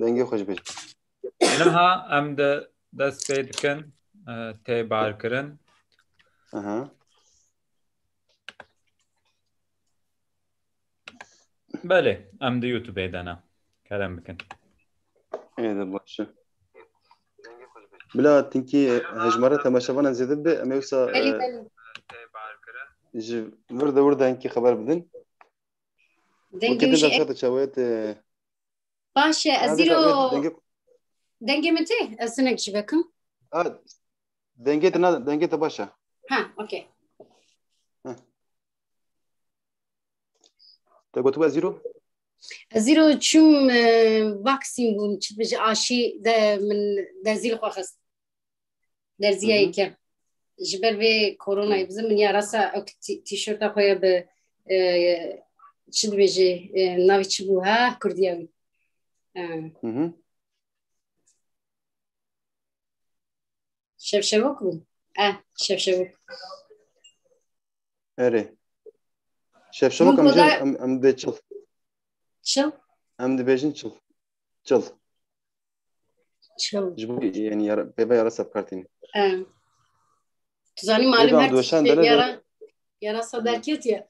دنگی خوش بیش. نها ام دست پید کن تی بار کرن آها. بله ام دی یوتیوب دانا کلام بکن. ایده باشه. بلا تینکی هجمارة تماشاوانا زیاده به امیوسا بله بله ورده انکی خبر بدن. دنگی وكده وشي دخلت شويت باشه هذا ازيرو دنگي دنگي متى اسنك شبكم دنگي باشا. ها اوكي تقول تبغى زيرو ازيرو شوم فاكسين بون تبج اشي ده من درزيل خاص درزيه كان جبر به كورونا يبزم من يا راسا تيشيرت اخويا ب شد بيجي ناوي تشبوها كردياوي شبشبوك شبشبوك اري شبشبوك ام دي تشل شو ام دي بيجن تشل شو جبو يعني يا بيبا يا راسا بكارتين تزاني معلم هر يا راسا دركيتيا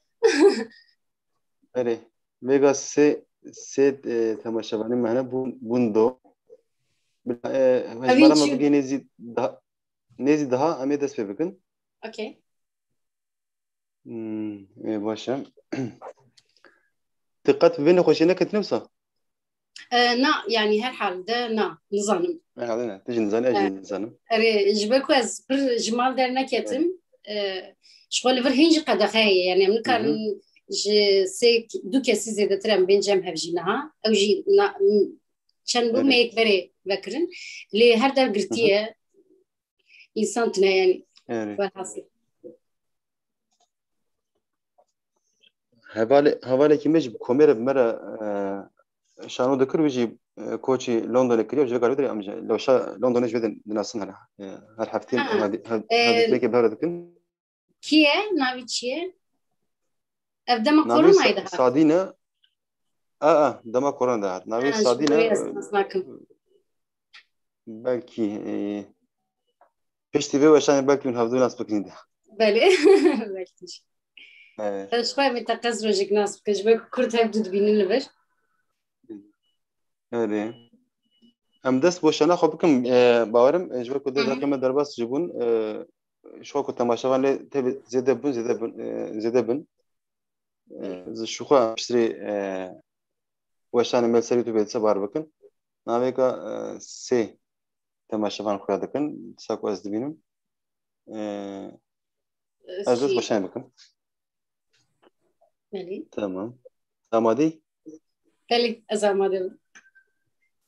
اري ميغا سي تماشاواني معنا بوندو هجمارة ما بقي نزي daha امي دست بكن اوكي باشا دقت بين خوشينا كنت نوصل نا يعني هالحال ده نا نظام هذا تجي نظام اري جبكو از بر جمال درنا كتم شغل فرهنج قد خاي يعني من كان سيك دو كسي زيادة ترام بين جمع هفجينها او جي كان بو ميك بري بكرن لي هر در قرتيه انسان تنا يعني والحاصل هواله كيمج بكومير بمره شانو ذكر ويجي كوتشي لندن كريو جا قالوا لي امجا لو شا لندن جبد ناسنها هالحفتين هذه تريك بهردكن كيه ناوي كيه ابدا كورونا ايدها صادينا دما كورونا ده ناوي صادينا بلكي بيشتي بيو عشان بلكي من هذول ناس بكين ده بله بلكي شوي متقز روجك ناس كجبك كرت هبدو تبينين لبر هذه ام دست بوشنا خب بكم باورم جبك كده رقم درباس جبون شو كنت تماشاوان له تبي زيادة بن شو خا بشتري وشان مل سريتو بيت سبار بكن ناويكا سي تماشاوان خدا دكن ساكو از دبينم أجلس بشان بكم مالي تمام آمادي بلي أزامادي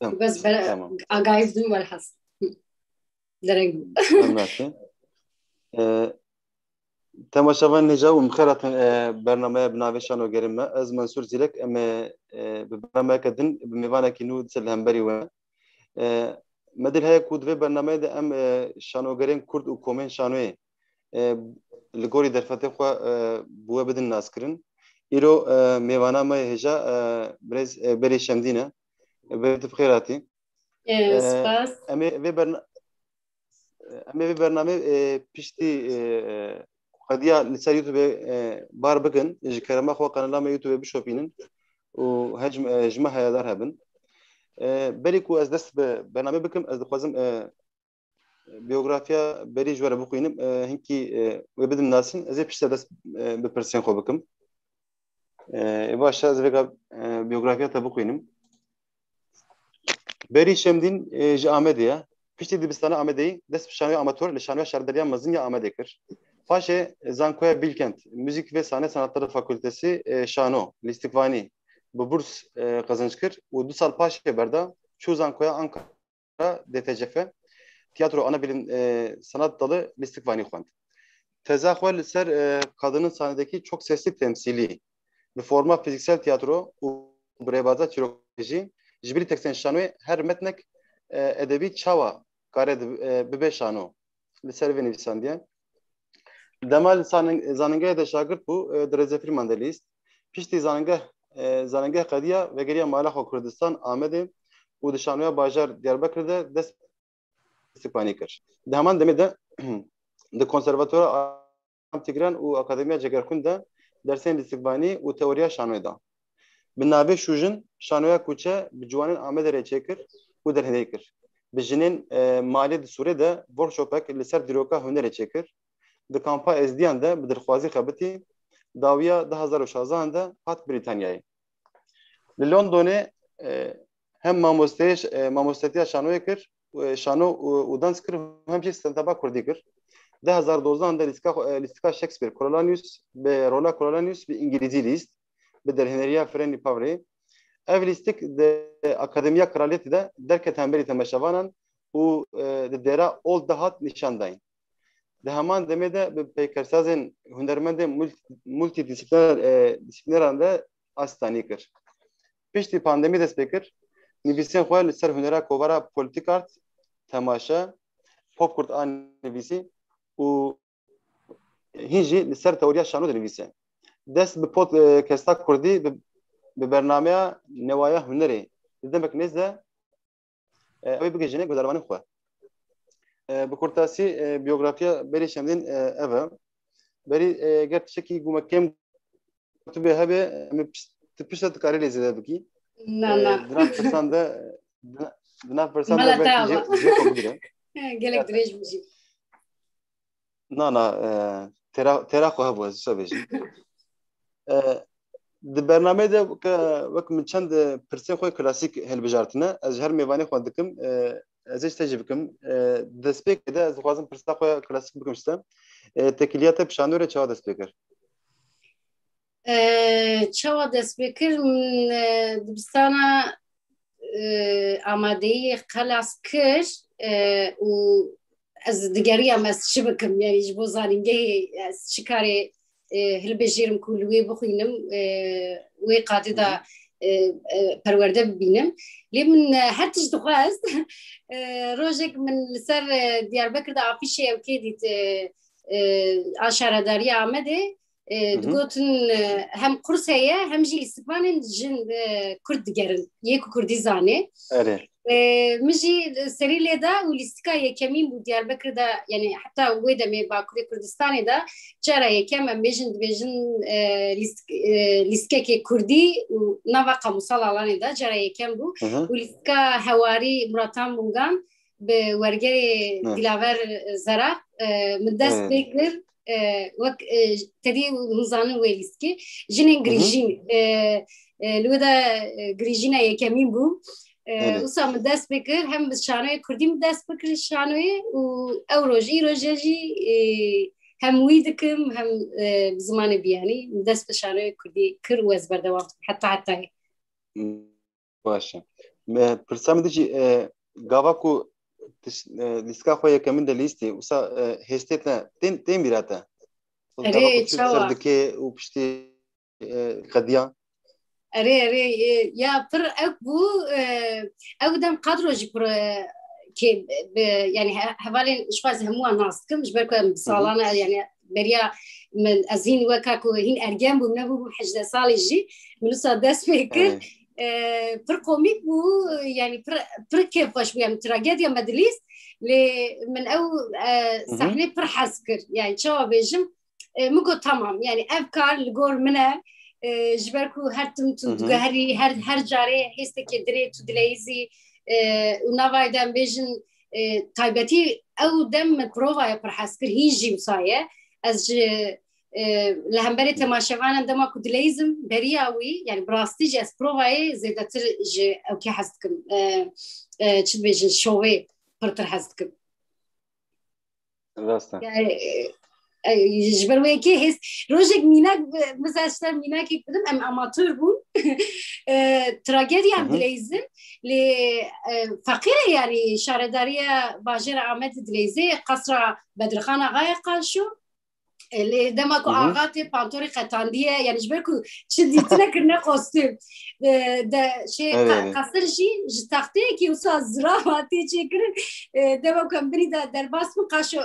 بس بلا أقايف دون والحس درنگ ماشي تماشاوان نجاو مخيرة برنامج بناوشان وجريمة از منصور زيلك أما ببرنامج كدن بميوانا كينو تسل همبري و مدل هاي كود في برنامج ده أم شانو جرين كرد وكومين شانوي لقوري درفته خوا بوا بدن ناسكرن إيرو ميوانا ما هجا برز بري شمدينة برد بخيراتي سپاس أما في برنامج بيشتي قضية لسه يوتيوب بار بكن يجي كلام أخوة قناة ما يوتيوب بشوفينن وهجم جماعة هذا هبن بريكو از دست برنامج بكم از دخوازم بيوغرافيا بري جوار بقينم هنكي وبدم ناسن از بيشتي دست ببرسين خو بكم باشا از بيجا بيوغرافيا تبقينم بري شمدين جي آمدية بيشتي دبستان آمدي دست بشانوي أماتور لشانوي شاردريان مزنيا آمده كر Paşe Zankoya Bilkent Müzik ve Sahne Sanatları Fakültesi Şano Listikvani bu burs kazanç kır. U du sal paşe berda şu Zankoya Ankara DTCF tiyatro ana bilim sanat dalı Listikvani xwend. Tezahüel ser kadının sahnedeki çok sesli temsili. Bir forma fiziksel tiyatro u brebaza tiroloji jibri teksten şanoy her metnek edebi çava kare bibe şano. Liser ve nivisan diye. Demal zanengeh de şagird bu derece firmandalist. Pişti zanengeh qadiya ve geriye Malakho Kurdistan Ahmed'e و دشانویا باجار دیاربکر ده دست استقبانی کر ده همان دمی ده ده کنسرواتور تگران و اکادمیا جگرخون ده درسین استقبانی و تئوریا شانوی ده بنابه شوجن شانویا کوچه بجوانن آمد رچکر و در هدیه کر بجنین مالی د سوره ده ورکشاپک لسر دیروکا هنر رچکر ده کامپا ازدیان ده بدرخوازی خبتی داویا 2016 ده هات بریتانیایی لندنه هم ماموستیا شانوی کر شانو و دانس کر هم چیز استنتابا کردی کر 2012 ده لیستکا شکسپیر کورولانیوس به رولا کورولانیوس به انگلیزی لیست به درهنریا فرنی پاوری ev listik de akademiya kraliyeti de derke tembeli temeşevanan u de dera ol dahat nişandayın. De hemen demede be peykersazın hünermende multidisipliner anda astanikir. Pişti pandemi de speker nivisen xoyal ser hünera kovara politik art temaşa popkurt an nivisi u hinji ser teoriya şanu de nivise. Dest be podcast kurdi به برنامه نوایا هنری دیدمک نزده اوی بگیجنه گذروانی خواه بکورتاسی بیوگرافیا بری شمدین اوه بری گرد شکی گومه کم تو به هبه تپشت کاری لیزده بکی دنا پرسان ده بلکی جه کمبیره گلک دریج بجی نه ترا خواه بوز سو بجی د برنامه ده وک من چند پرسه خو کلاسیک هل بجارتنه از هر میوانی خو دکم از استجیب کم د سپیک ده از خوازم پرسه خو کلاسیک بکم شته تکلیات بشانوره چا د سپیکر چا د سپیکر دبستانه آماده کلاسیکر و از دیگری هم از چی بکم یعنی جبو زانینگه از چی کاری هل بجيرم كل وي بخينم وي قاعدة پرورده ببینم لی من هر تیج دخواست روزک من لسر دیاربکر ده آفیشه او که دید آشارداری آمده دگوتن هم قرص هیا هم جی استقبالن جن کرد گرن یکو کردی زانه مجي سريلة ده والاستكا يكمين بدياربكر ده يعني حتى ويدا مي باكوري كردستاني ده جرا يكم بيجن ليستكا كردي ونافقا مصالالاني ده جرا يكم بو والاستكا هواري مراتان بونغان بورجري دلاور زرا مدس بيكر وك تدي نزانن ويليسكي جنين غريجين لودا غريجينا يكمين بو وسام دست بکر هم شانوی کردیم دست بکر شانوی و او روژی هم ویدکم هم زمان بیانی دست به شانوی کردی کر و از بردوام حتی باشه پرسام دیجی گاوا کو لیسکا خواه کمین ده لیستی وسا هستیت نه تین بیراته اره چاوا سردکه و پشتی قدیا اره یا پر اكبو او دم قدروجي پر كي يعني حوالي شواز هموا ناس كم جبركم بصالنا يعني بريا من ازين وكاكو هين ارجام بو نبو حجد صالي جي من صداس فكر پر كوميك بو يعني پر كيف واش يعني تراجيديا مدليس من او صحنه پر حسكر يعني شو بيجم مكو تمام يعني افكار الجور منها جبركو هر تمتو دغهري هر جاري هستك دري تو دليزي ونافايدان بيجن تايبتي او دم بروفا برحسكر هيجي وصايه از لهمبري تماشاوانا دما كدليزم برياوي يعني براستيج اس بروفاي زيدتر او كي حسكم تشد بيجن شوي برتر حسكم راستا جبروي كي هس روجك ميناك مثلا اشتر ميناك يقدم ام اماتور بون تراجيديا ام دليزم لفقيرة يعني شاردارية باجرة عمد دليزي قصرة بدرخانة غاية قالشو اللي دمكو آغاتي بانتوري قطاندية يعني جبركو شديتنا كرنا قوستيم ده شيء قصر جي تختي كي وصا زرافاتي شكرن دمكو امبري ده درباس من قاشو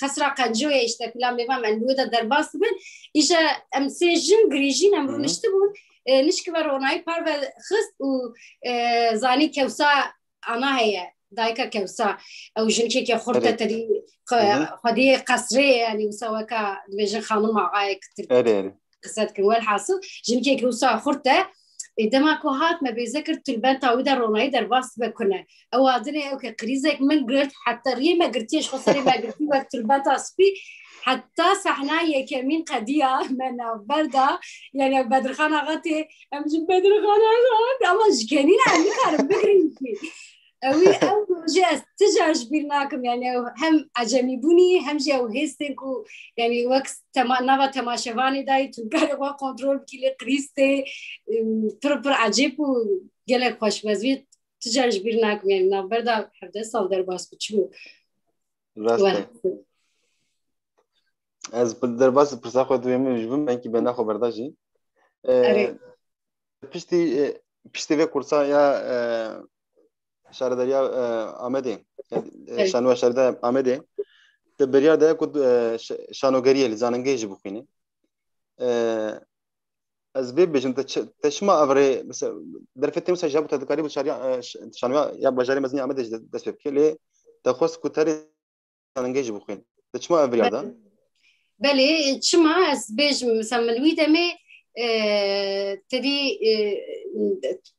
قصرة قنجوية اشتا فلان بيبام اندوه ده درباس من إيشا امسيجن غريجين امرو نشتبون نشكي بروناي باربا خست و زاني كوسا أنا هي دايكا كوسا أو جنكي كخورتة تدي خدي قصري يعني وسواكا دمجن خانم معاي كتير قصات كنوال حاصل جنكي كوسا خورتة إذا كو هات ما بيذكر تلبان تعويدا روناي درباس بكنا أو أدنى أو كقريزك من قلت حتى ري ما قلتيش خسري ما قلتي وقت تلبان تصبي حتى صحنا يكمين قديا من بردا يعني بدر خان غتي أمش بدر خان الله جكنين عندي كارم بكرينكي أو جاز تجاج بيناكم يعني هم عجمي بني هم جاو هيستيكو يعني وقت نوا تماشواني داي تلقى وا كنترول كيلي قريستي بر عجيب وقالك خوش بزوي تجاج بيناكم يعني نبردا حدا صال درباس بتشو راسته از درباس پرسا خود ویم جبم من کی بنا خبر داجی پشتی و کورسا یا شاردریا آمده شانو شاردا آمده تبریا ده کد شانوگریه لزاننگی جی بخینه از بی بجن تشما افره مثلا درفت مثلا جابو تذکاری بشاریا شانو یا بجاری مزنی آمده دست بکی لی تخص کتری شاننگی جی بخینه تشما افریا ده بله تشما از بیج مثلا ملویده می تدي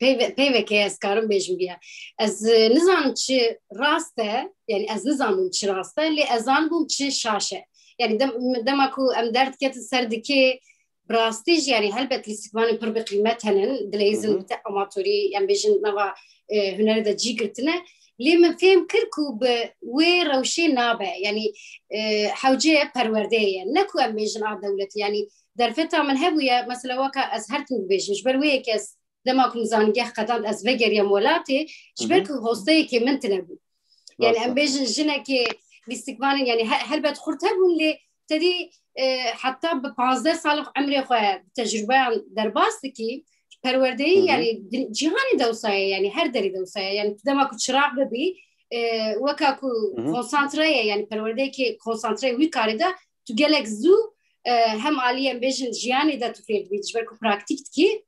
بيفك اسكارم بيجم بيها از نظام تشي راسته يعني از نظام تشي راسته اللي ازان بوم تشي شاشه يعني دمكو ام درت كت سردكي براستيج يعني هلبت الاستقبال بر بقيمتها دليزم تاع اماتوري يعني بيجن نوا هنا دا جيكرتنا لي من فهم كركو بوي روشي نابع يعني حوجيه پرورديه نكو ام بيجن على دولتي يعني درفتا من هبويا مثلا وكا أزهرتن بيج جبر ويكس لما كن زانجه قدام از وجر يا مولاتي جبرك هوستي كي من تنبو يعني ام بيج جنكي باستقبال يعني هل بتخرتها اللي تدي حتى ب 15 سال عمري خو تجربه درباستكي پروردهي يعني جهاني دوسايه يعني هر دري دوسايه يعني لما كنت شراع ببي وكاكو كونسانتريه يعني پروردهي كي كونسانتري وي كاريدا تو جالك زو هم عاليا بيجن جياني دا تفيد بيجبركو براكتيك كي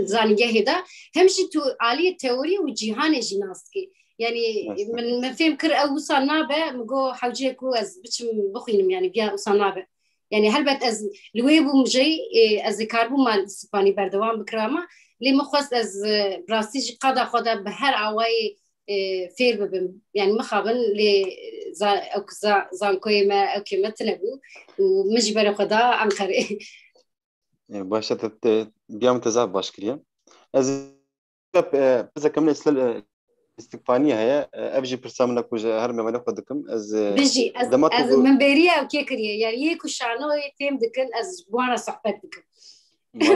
زانجه دا همشي تو عالية تيوري وجيهاني جيناستكي يعني من فهم كر او صنابه مغو حوجيكو از بچم بخينم يعني بيا صنابه يعني هلبت از لويبو مجي از كاربو مال اسباني بردوام بكرامه لي مخص از براستيج قدا خدا بهر عواي فير ببم يعني مخابن ل زانكوي ما او كلمه تنبو ومجبر خدا انقري باشا بيام تزاب باشكريا از بس كمل استقفانية هي أبجي برسام لك وجه هرمي وانا خدكم از بيجي از من بيريا وكيكريا يعني يكو شانو يتم دكن از بوانا صحبت دكن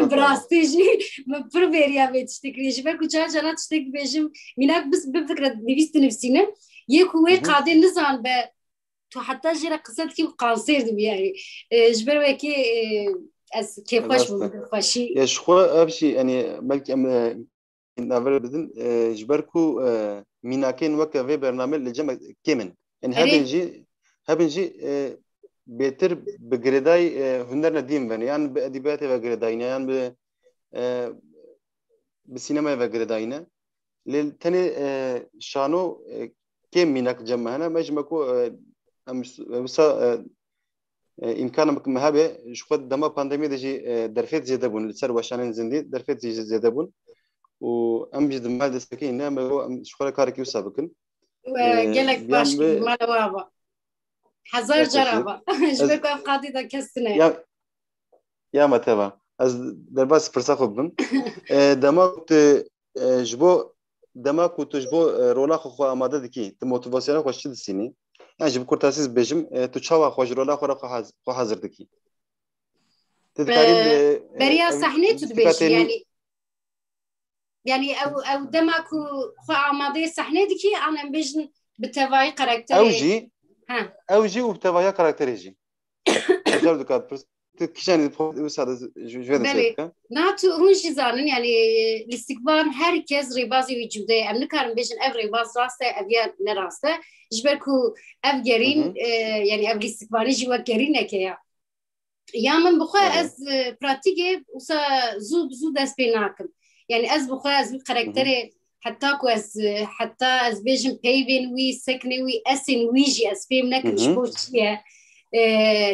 براستيجي من بربيريا بتشتكي جبر كوجا جانا تشتكي بيجم منك بس بفكرة نفست نفسينا يكو وي قاعدين نزان ب تو حتى جرا قصد كي قاصير دبياري جبر وكي از كيف خوش خوشي يا شخو أبشي يعني بلكي نافر بدن جبركو ميناكين وكا في برنامج لجمع كيمن يعني هبنجي بيتر بجريداي هنرنا ديم بني يعني بأدبياتي وجريداينا يعني بسينما وجريداينا للتاني شانو كم ميناك جمعنا مجمعكو مسا إمكانه مهابة شو دما بانديميا دجي درفت زيادة بون لسر وشانين زندي درفت زيادة بون وأم جد ما دستكين نعم هو شغل كارك يوسابكن وقالك باش ما لوابا حزار جرابا جبك قاضي ذا كسنة يا متابع از درباس فرصة بن دما جبو دما كنت جبو رولا خو آماده دکی موتیواسیون خوش چی دسینی يعني جب كورتاسيس بيجم تشاوا خوش رولا خو حاضر دکی تذكرين بريا صحني تدبيش يعني او دماكو خو آماده صحنه دكي انا بيجن بتواي كاركتر اوجي وبتواي كاركتر يجي جاب دكات كيشان وساد جوده سيكا ناتو هونش زانن يعني الاستقبال هركز ريبازي وجوده ام نكارن بيجن افري باز راسته ابيا نراسته جبركو افجرين يعني ابلي استقبالي جوا جرينه كيا یا من بخوا بله. از پراتیک وسا زود دست پی ناکم یعنی از بخوا از کاراکتر حتی از بیشم پیوین وی سکنی وی اسین ویجی از فیلم نکم شبوشیه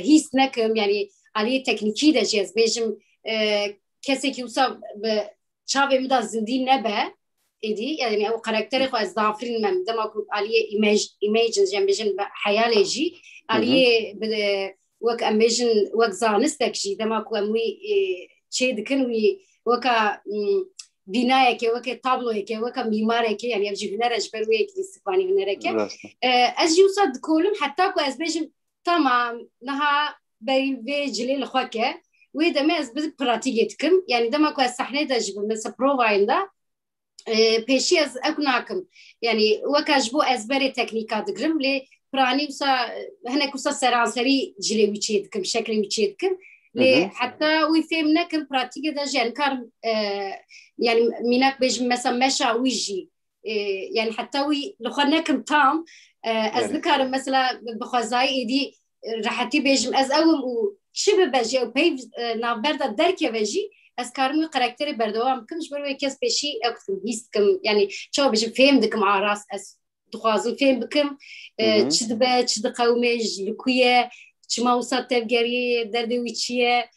هیچ نکم یعنی علی تکنیکی داشتی از بیشم کسی که وسا به چاوی مدا زندی نبه ایدی یعنی او کاراکتر خو از دافرین من دما کو علی ایمیجز جنب بیشم حیاله جی علی وك اميجن وك زانستك شي دماك وموي شي دكنوي وكا بنايك وكا طابلوك وكا ميمارك يعني ابجي هنرج برويك لسباني هنرك اجي وصد كولم حتى كو ازبيجن تمام نها بي جليل خوكه ويدا ما از براتيجيتكم يعني دماك الصحنه دجب مثلا بروفايندا بيشي از اكناكم يعني وكا جبو ازبري تكنيكات غرم لي براني وسا هناك وسا سراسري جلي ويتشيدكم شكلي ويتشيدكم لي حتى ويفهمنا كم براتيكا دا جان كار يعني ميناك بيج مثلا مشا ويجي يعني حتى وي لخناكم تام أذكر مثلا بخزاي إيدي راحتي بيجم أز أوم وشبه بيجي أو بيف نابرد الدركة بيجي أذكرمي كاركتري بردوام كمش بروي كاس بيشي أكتم هيستكم يعني شو بيجي فهم دكم عراس أس دخوازم فهم بكم تشد قومج لكوية شما وصلت تبجري درد ويتشية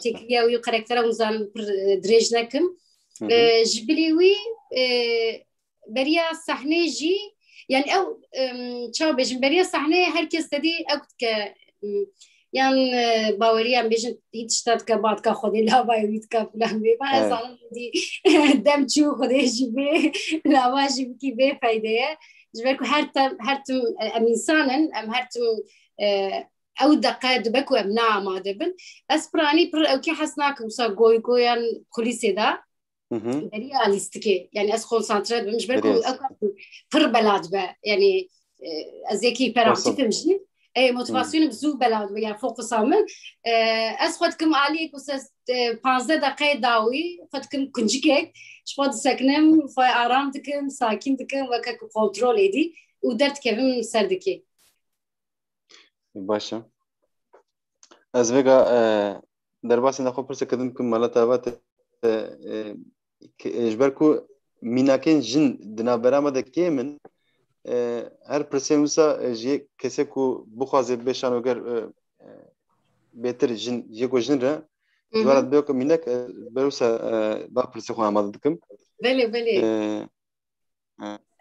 تكليا ويو كاركترا وزان دريج نكم جبليوي بريا صحنة جي يعني أو شو بيجي بريا صحنة هركز تدي أكت ك يعني باوريا بيجن هيتشتات كبعض كخدي لا بايويت كفلان بي ما زالم دي دم شو خدي جبي لا ما جبكي بي فايدة جبركو هرتم إنسانا أم هرتم أو دقة دبكو أبناء ما دبن أسبراني أو كي حسناك وصا جويان كوليسي دا بريا ليستكي يعني أس كونسنتريت مش بركو أو بر بلاد با يعني أزيكي براكتيف مجني أي موتيفاسيون بزو بلاد يعني فوق صامن أس خدكم عليك وسا 15 دقيقة داوي خدكم كنجيك شخود ساكنم فاي آرام دكم ساكن دكم وكا كنترول إيدي ودرت كيفم سردكي باشا از ویگا در باسی نخو پرسه کدوم که مالا تابات اجبرکو میناکن جن دنا برامده که من هر پرسه موسا جی کسی کو بخوازه بشانو گر بهتر جن یکو جن را جوارد بیو که میناک بروسا با پرسه خو آماده دکم بله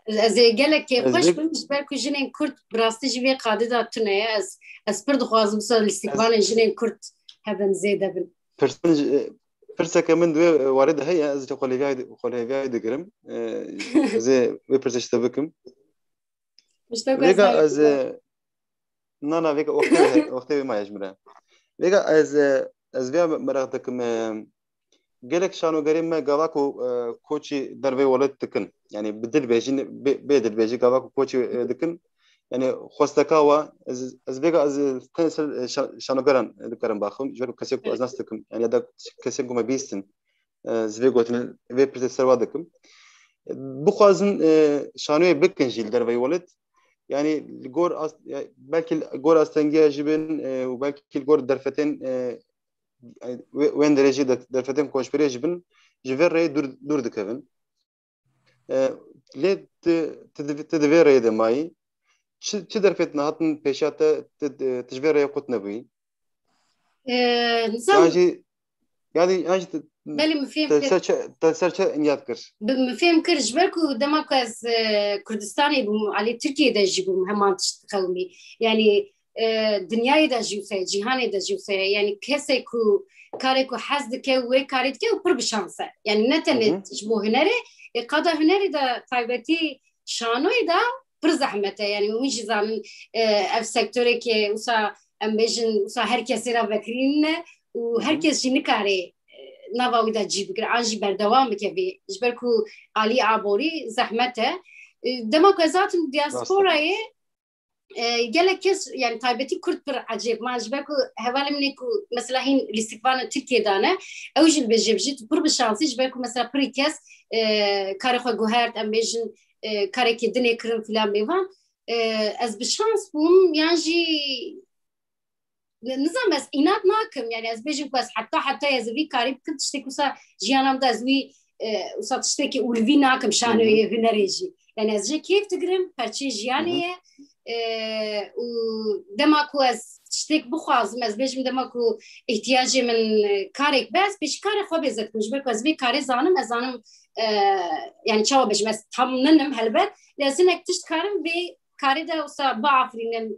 از گله که خوش بنش برکو جنین کرد براستی جوی قاعده داتونه از پرد خوازم سال استقبال جنین کرد هبن زیده بن پرسه که من دوی وارد هی از خلیفای دگرم زی وی پرسش تبکم ویگا از نه ویگا وقتی ما یجمره ویگا از ویا مرا دکم gelek şanu gerim gavaku koçi derve walet tıkın yani bedel bejin bedel beji gavaku koçi dıkın yani hostakawa az bega az tensel şanu garan dıkarım baxım jero kasek az nas tıkım yani ya da kasek goma bistin zvegotin ve profesör dıkım bu xazın şanuya bekin jil derve walet yani gor belki gor astengiya jibin ve belki gor derfeten وين درجة دفتن كونشبري جبن جفر رأي دور دكفن ليه تدفير رأي دماي شو درفت نهاتن بيشات تجفر رأي قط نبي يعني بله مفهم تسرچ انيات كر مفهم كر جبركو دماغ از كردستاني على تركيا ده جيبو همان تقومي يعني دنیای دا جوسه جهانی دا جوسه یعنی کسی کو کاری کو حزد که و کاریت که پر بشانسه یعنی نه تنه جبو هنری قادا هنری دا تایبتی شانوی دا پر زحمته یعنی میشه زمین اف سکتوری که وسا امبیشن وسا هر کسی را بکرین و هر کسی نکاری نواوی دا جیب گر آنجی بردوام بکوی جبرکو علی عبوری زحمته دما که ذات دیاسپورای gelek kes yani taybeti Kürt bir acayip macbeko hevalim neku mesela hin listikvan Türkiye'de ne evjil bejebjit bir şansı jbeko mesela bir kes karexo gohert ambejin kareke dine kırım filan bevan az bir şans bum yani نظام بس إنات ناكم يعني أزبيجك بس حتى يزوي قريب كنت تشتكي وسا جيانام دا زوي وسا تشتكي ولفي ناكم شانو يفنريجي يعني أزجي كيف تقرم فرشي جيانية ودماكو تشتك بخواز أزبيجم دماكو احتياجي من كارك بس بيش كاري خواب يزدكم جبرك أزبي كاري زانم أزانم يعني شاو بيش بس تمننم هلبت لازنك تشتكارم بي كاري دا وسا بعفرينم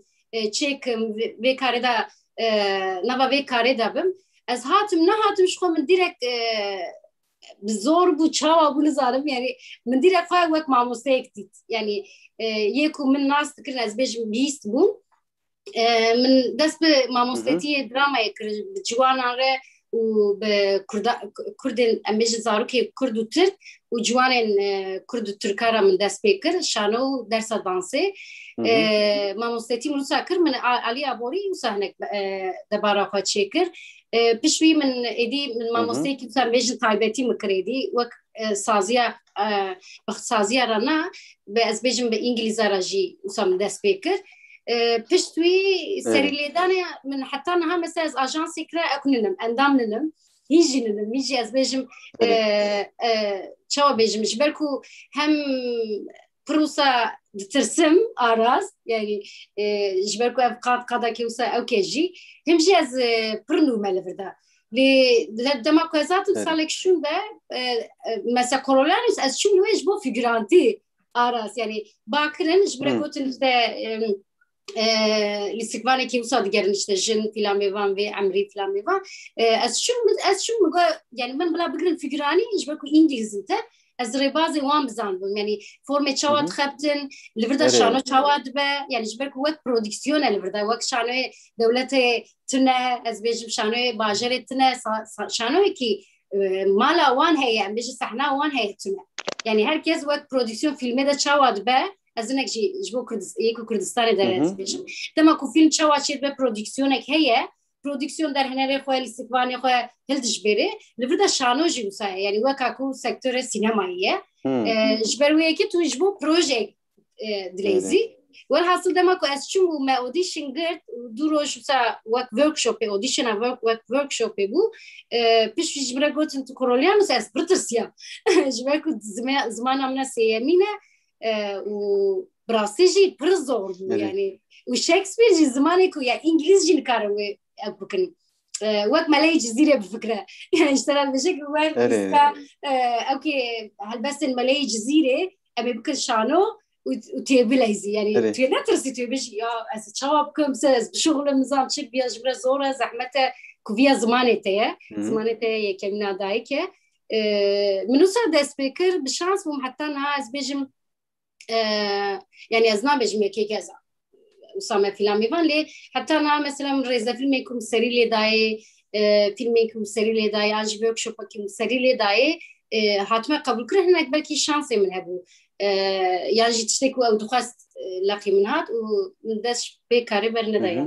تشيكم بي كاري دا نبا بي كاري دابم از هاتم نهاتم شخو من ديرك بزور بو تشاوا بو نزارم يعني من ديرك خواهي وك معموسته اكتيت يعني يكو من ناس تكرن از بيج بيست بو من دست بمعموستتي دراما يكر بجوانا ره وبكردن أميج زاروكي كردو ترك وجوانين كردو تركارا من دست بيكر شانو درس دانسي ماموستتي منوسا كر من علي أبوري وسهنك دبارا خواهد شكر بشوي من إيدي من ماموستتي وسا أميج طايبتي مكريدي وك سازيا بخت سازيا رانا بأزبيجم بإنجليزا راجي وسا من دست بيكر پشتوی سریلیدانه من حتی نه مثلا از آژانسی کرا اکنیم اندام نیم هیچی از بیشم چه بیشم جبرکو هم پروسا ترسم آراز یعنی جبرکو افقاد قدا کیوسا او کیجی همچی از پرنو ملفردا لی دما کوزات سالک شون به مثلا کورولانوس از شون ویش بو فیگرانتی آراز یعنی باکرن جبرکو تنده لیستکوانی که وساد گرن işte جن فلان میوان و عمری فلان میوان از شون مگه یعنی من بلا بگرن فیگرانی ایش بکو انگلیزیته از ربازی وام بزنم یعنی فرم چواد خبتن لوردا شانو چواد به یعنی جبرکو وقت پرودکسیون لوردا وقت شانو دولت تنه از بیشتر شانو باجر تنه شانو کی مالا وان هی ام بیش صحنه وان هی تنه یعنی هر کس وقت پرودکسیون فیلمه ده چواد به از اینک جبو کردستان داره بیشتر دما کو فیلم چواد به پرودکسیونک هیه پرودکسیون در هنر خواه لیستکوانی خواه هلدش بره لوردا شانو جیوسا یعنی وکاکو سکتور سینماییه جبرویه که تو جبو پروژه دلیزی والحاصل دما کو از چون ما اودیشن گرد دو روز وسا وک ورکشاپ اودیشن وک ورکشاپ بو پیش جبرا گوتن تو کرولیانوس از برترسیا جبرا کو زمان امنا سیمینه و براسیجی پر زور بو یعنی و شکسپیر جی زمانی کو یا انگلیزی نکاره بكن وقت ما لقي جزيرة بفكرة يعني اشتغل بشكل وقت اوكي هل بس ما لقي جزيرة ابي بكن شانو وتيبليزي يعني تينا ترسي تيبش يا از شباب كم بشغل نظام شك بيا جبر زورة زحمته كوفيا زمانته كمنا دايكه منو صار سبيكر بشانس مو حتى انا از بيجم يعني ازنا بيجم كي كذا وسامة فيلم يفان لي حتى أنا مثلاً رئيس فيلمكم سري لي داي فيلمكم سري لي داي عاجب وركشوبكم سري لي داي حتما قبل كره هناك بلكي شانسي من هبو يعني جيت تشتكوا أو دخست لاقي من هاد وندش بكاري برنا داي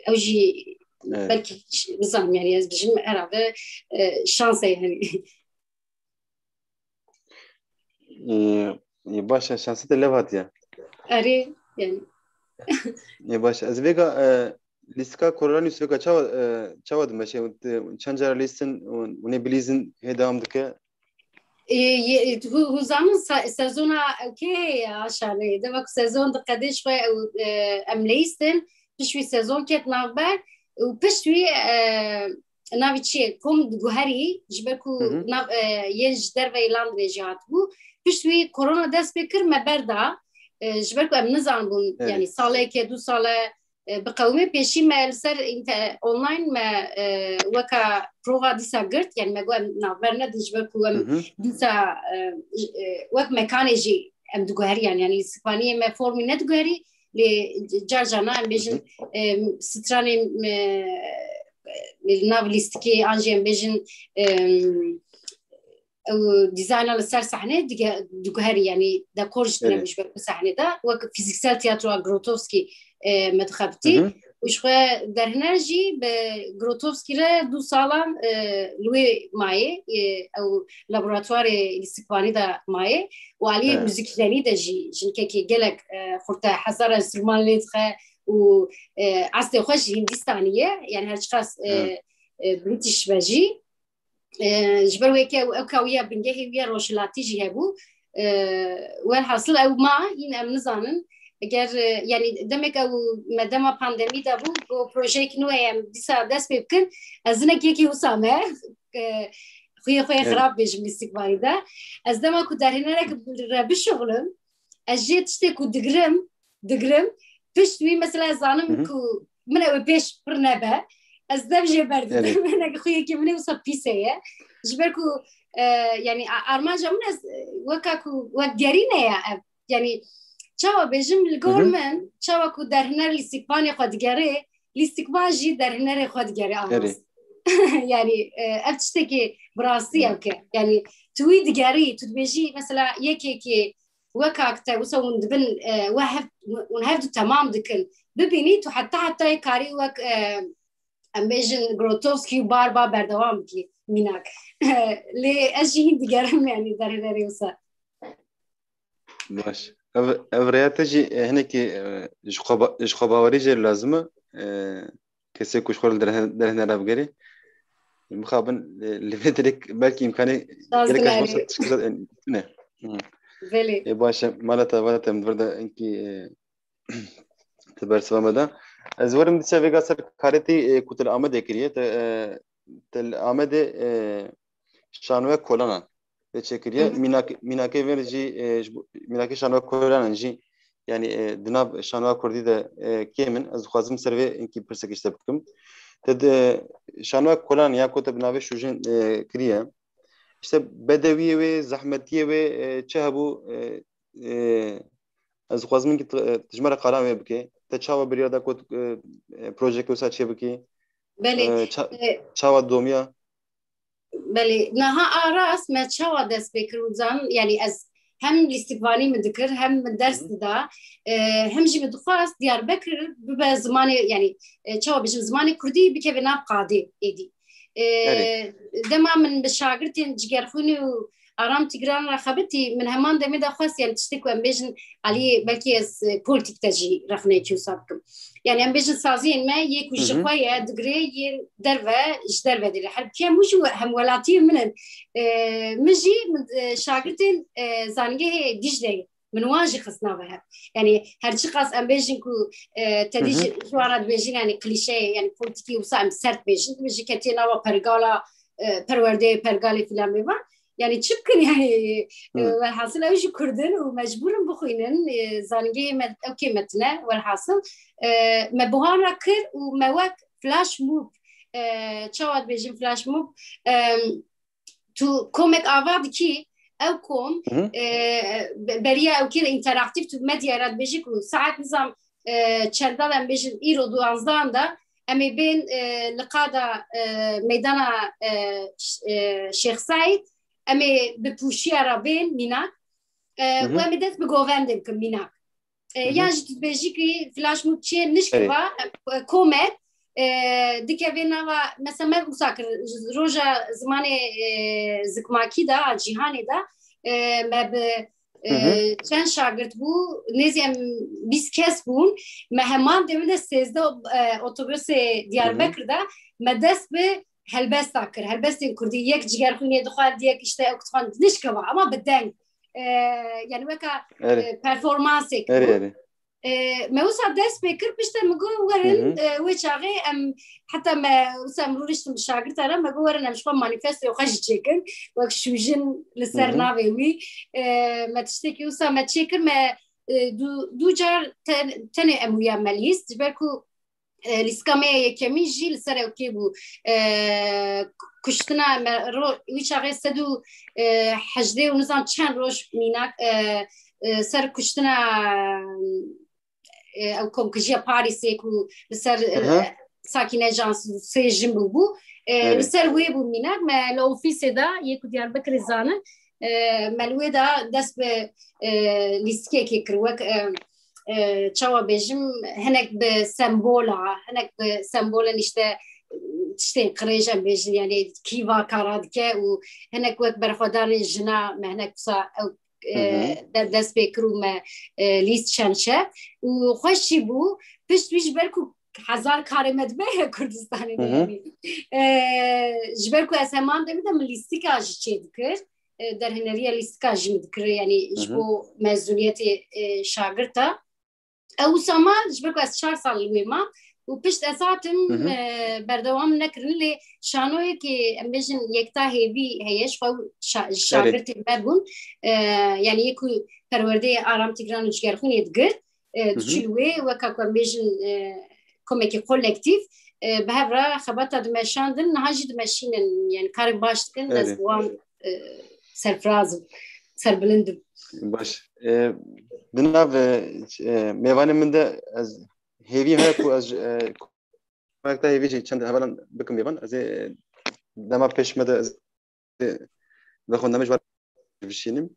أو جي بلكي نظام يعني از بجم هذا شانسي يعني يباشا شانسيت اللي يا أري يعني باشه از ویگا لیستکا کورولانیوس ویگا چاود مشه چند جار لیستن و نبلیزن هدام دکه هو زمان سezona اوکی عشانه دمك سezon دقدش خوي ام لیستن بشوي سezon كت نابر وبشوي ناوي چی کم گوهری جبرکو ناو یج در ویلاند وجات بو بشوي کرونا دست بکر مبردا جبركو ام نزانبون يعني صالة كدو صالة بقومي بيشي ما السر انت اونلاين ما وكا بروفا ديسا قرت يعني ما قو ام نعبرنا جبركو ام ديسا وك مكاني جي ام دقوهري يعني اسبانية ما فورمي ندقوهري لجارجانا ام بيجن ستراني الناف ليستكي انجي ام بيجن ديزاينر لسر صحنه دقهري يعني دا كورج مش بصحنه ده وك فيزيكسال تياترو غروتوفسكي متخبتي وش در هنرجي بغروتوفسكي له دو سالان لوي ماي او لابوراتوار الاستقبالي ده ماي وعليه موزيك ثاني ده جي جنكي جلك خرطه حزر انسترومان ليتخ و أصل خوش هندستانية يعني هالشخص بريتش بجي جبر ويكا أو كويا بنجهي ويا روشلاتي جهبو والحاصل أو ما ين نزانن اگر يعني دمك أو مدام بانديمي دابو بروجيك نوعي ديسا داس بيمكن أزنا كيكي وسامة خويا خراب بيجم الاستقبالي ده از دما كو در هنا لك بالشغلم اجيت تشتكو دقرم بشتوي مثلا زانم كو من او بيش برنبه از دم جبرد انا خويا كي مني وصل بيسيه جبركو يعني ارماجه من وكاكو وديرينا يا يعني تشاو بيجم الجورمن تشاو كو در هنا الاستقبال خد جاري الاستقبال جي در هنا خد جاري يعني أبتشتكي براسي أو كه يعني تويد جاري تبيجي مثلا يكي وكاكتا وسوون دبن ونهفدو تمام دكن ببيني حتى كاري وك أمبيجن جروتوفسكي وباربا بردوام كي ميناك لي أجي هندي جارم يعني داري ريوسا باش أفرياتجي هناك جخباوري جي لازمة كسي كوشخور درهنا رابقري المخابن اللي فيدريك بالكي إمكاني قالك أش وصلت تشكيزات نه بلي باشا مالتا من فردا إنكي تبرس ومدا زورم دشة في قصر كارتي كتل آمد يكريه تل آمد شانوه كولانا تشكريه ميناك فيرجي ميناك شانوه كولانا جي يعني دناب شانوه كردي ده كيمن از خوازم سرفه إنكي برسك يشتبكم تد شانوه كولان يا كتب ناوي شوجن كريه işte bedeviye ve zahmetiye ve çehabu az xwazim ki tijmara qaram ve bike te çava bir yada kot proje ko sa çebiki بله çava domya بله نها آراس ما تشوا دس بكروزان يعني از هم الاستقبالي مذكر هم الدرس دا هم جي مدخواست ديار بكر ببا زماني يعني تشوا بجم زماني كردي بكبنا قاضي ايدي دما من بشاغرتين جيرخوني آرام تجران رخبتي من همان دمي دا خاص يعني تشتكو أمبيجن عليه بلكي از بوليتيك تجي رخني تشو سابكم يعني أمبيجن سازين ما يكو جخوية دقري درفة جدرفة دي الحرب كيا مش هم ولاتي من مجي شاغرتين زانجه ديجلي من واجي خصنا بها يعني هرشي خاص أمبيجن كو تديج جوارات بيجين يعني كليشيه يعني بوليتيكي وصام سرت بيجين مجي كتينا وبرغالا پرورده پرگالی فلان می‌با يعني تشبكن يعني والحاصل أوجي كردن ومجبورن بخوينن زانجي أوكي متنا والحاصل ما بوهان ركر وما وك فلاش موب تشواد بيجين فلاش موب تو كوميك آفاد كي أو كوم بريا أو كده إنتراكتيف تو ميديا راد بيجيك وساعات نظام تشندال أم بيجين إيرو دو أنزدان دا أمي بين لقادة ميدان شيخ سعيد أمي بپوشی عربین میناک و أمي دست بگووندم کم میناک يعني جت بيجي كي فلاش موتشي نشكوا كومت دكابينا مثلا ما بساكر روجا زماني زكماكي دا جيهاني دا ما ب چند شاگرد بو نزیم 20 کس بون ما همان دمده 13 اتوبوس دیاربکر دا ما دست به هلبست کر هلبستین کردی یک جگرخونی دخواد یک اشته اکتخان نشکوا اما بدنگ يعني وكا performansı ما وصل دست بكر بيشتى مجو ورن وشاغي أم حتى ما وصل مرورش مشاغر ترى مجو ورن أمش قام مانيفست وخش تشيكن وكشوجن لسرنا بيوي ما تشتكي وصل ما تشيكر ما دو جار تاني أمويا ماليس تباركو لسكامية كمي جيل سرا وكيبو كشتنا رو وشاغي سدو حجدي ونظام تشان روش ميناك سر كشتنا او كم كجيا باريسي كو سر ساكنه جانس سيجن بو سر ويبو ميناك ما لو في سدا يكو ديار بكر زانه ملوي دا دس ب ليسكي كي كروك تشوا بيجم هناك بسمبولا هناك بسمبولا نشته تشتين قريجة بيجن يعني كيفا كارادكا وهناك وقت برخدان الجنا ما هناك بصا أو دست بکرو ما لیست شنشه و خوشی بو پشت بیش برکو هزار کار مدبه کردستانی نیمی جبرکو از همان دمیدم لیستی که آجی چه دکر در هنریه لیستی که آجی مدکر یعنی جبو مزونیت شاگرتا او ساما جبرکو از 4 سال لوی ما و پشت اساتم بردوام نکرن لی شانوی که امبیشن یکتا هیوی هیش خو شاگرت بدبون یعنی یکو پرورده آرام تیگران و جگرخون یدگر دوچلوی و که امبیشن کمکی کولکتیف به هر خبرت دمشاندن نهاجی دمشینن یعنی کار باش کن از دوام سرفراز سربلندم باش دناv میوان من ده از هیوی ها کو از وقتا هیوی چند حالا بکم میوان از دما پیش مده از بخوندمش بار بشینیم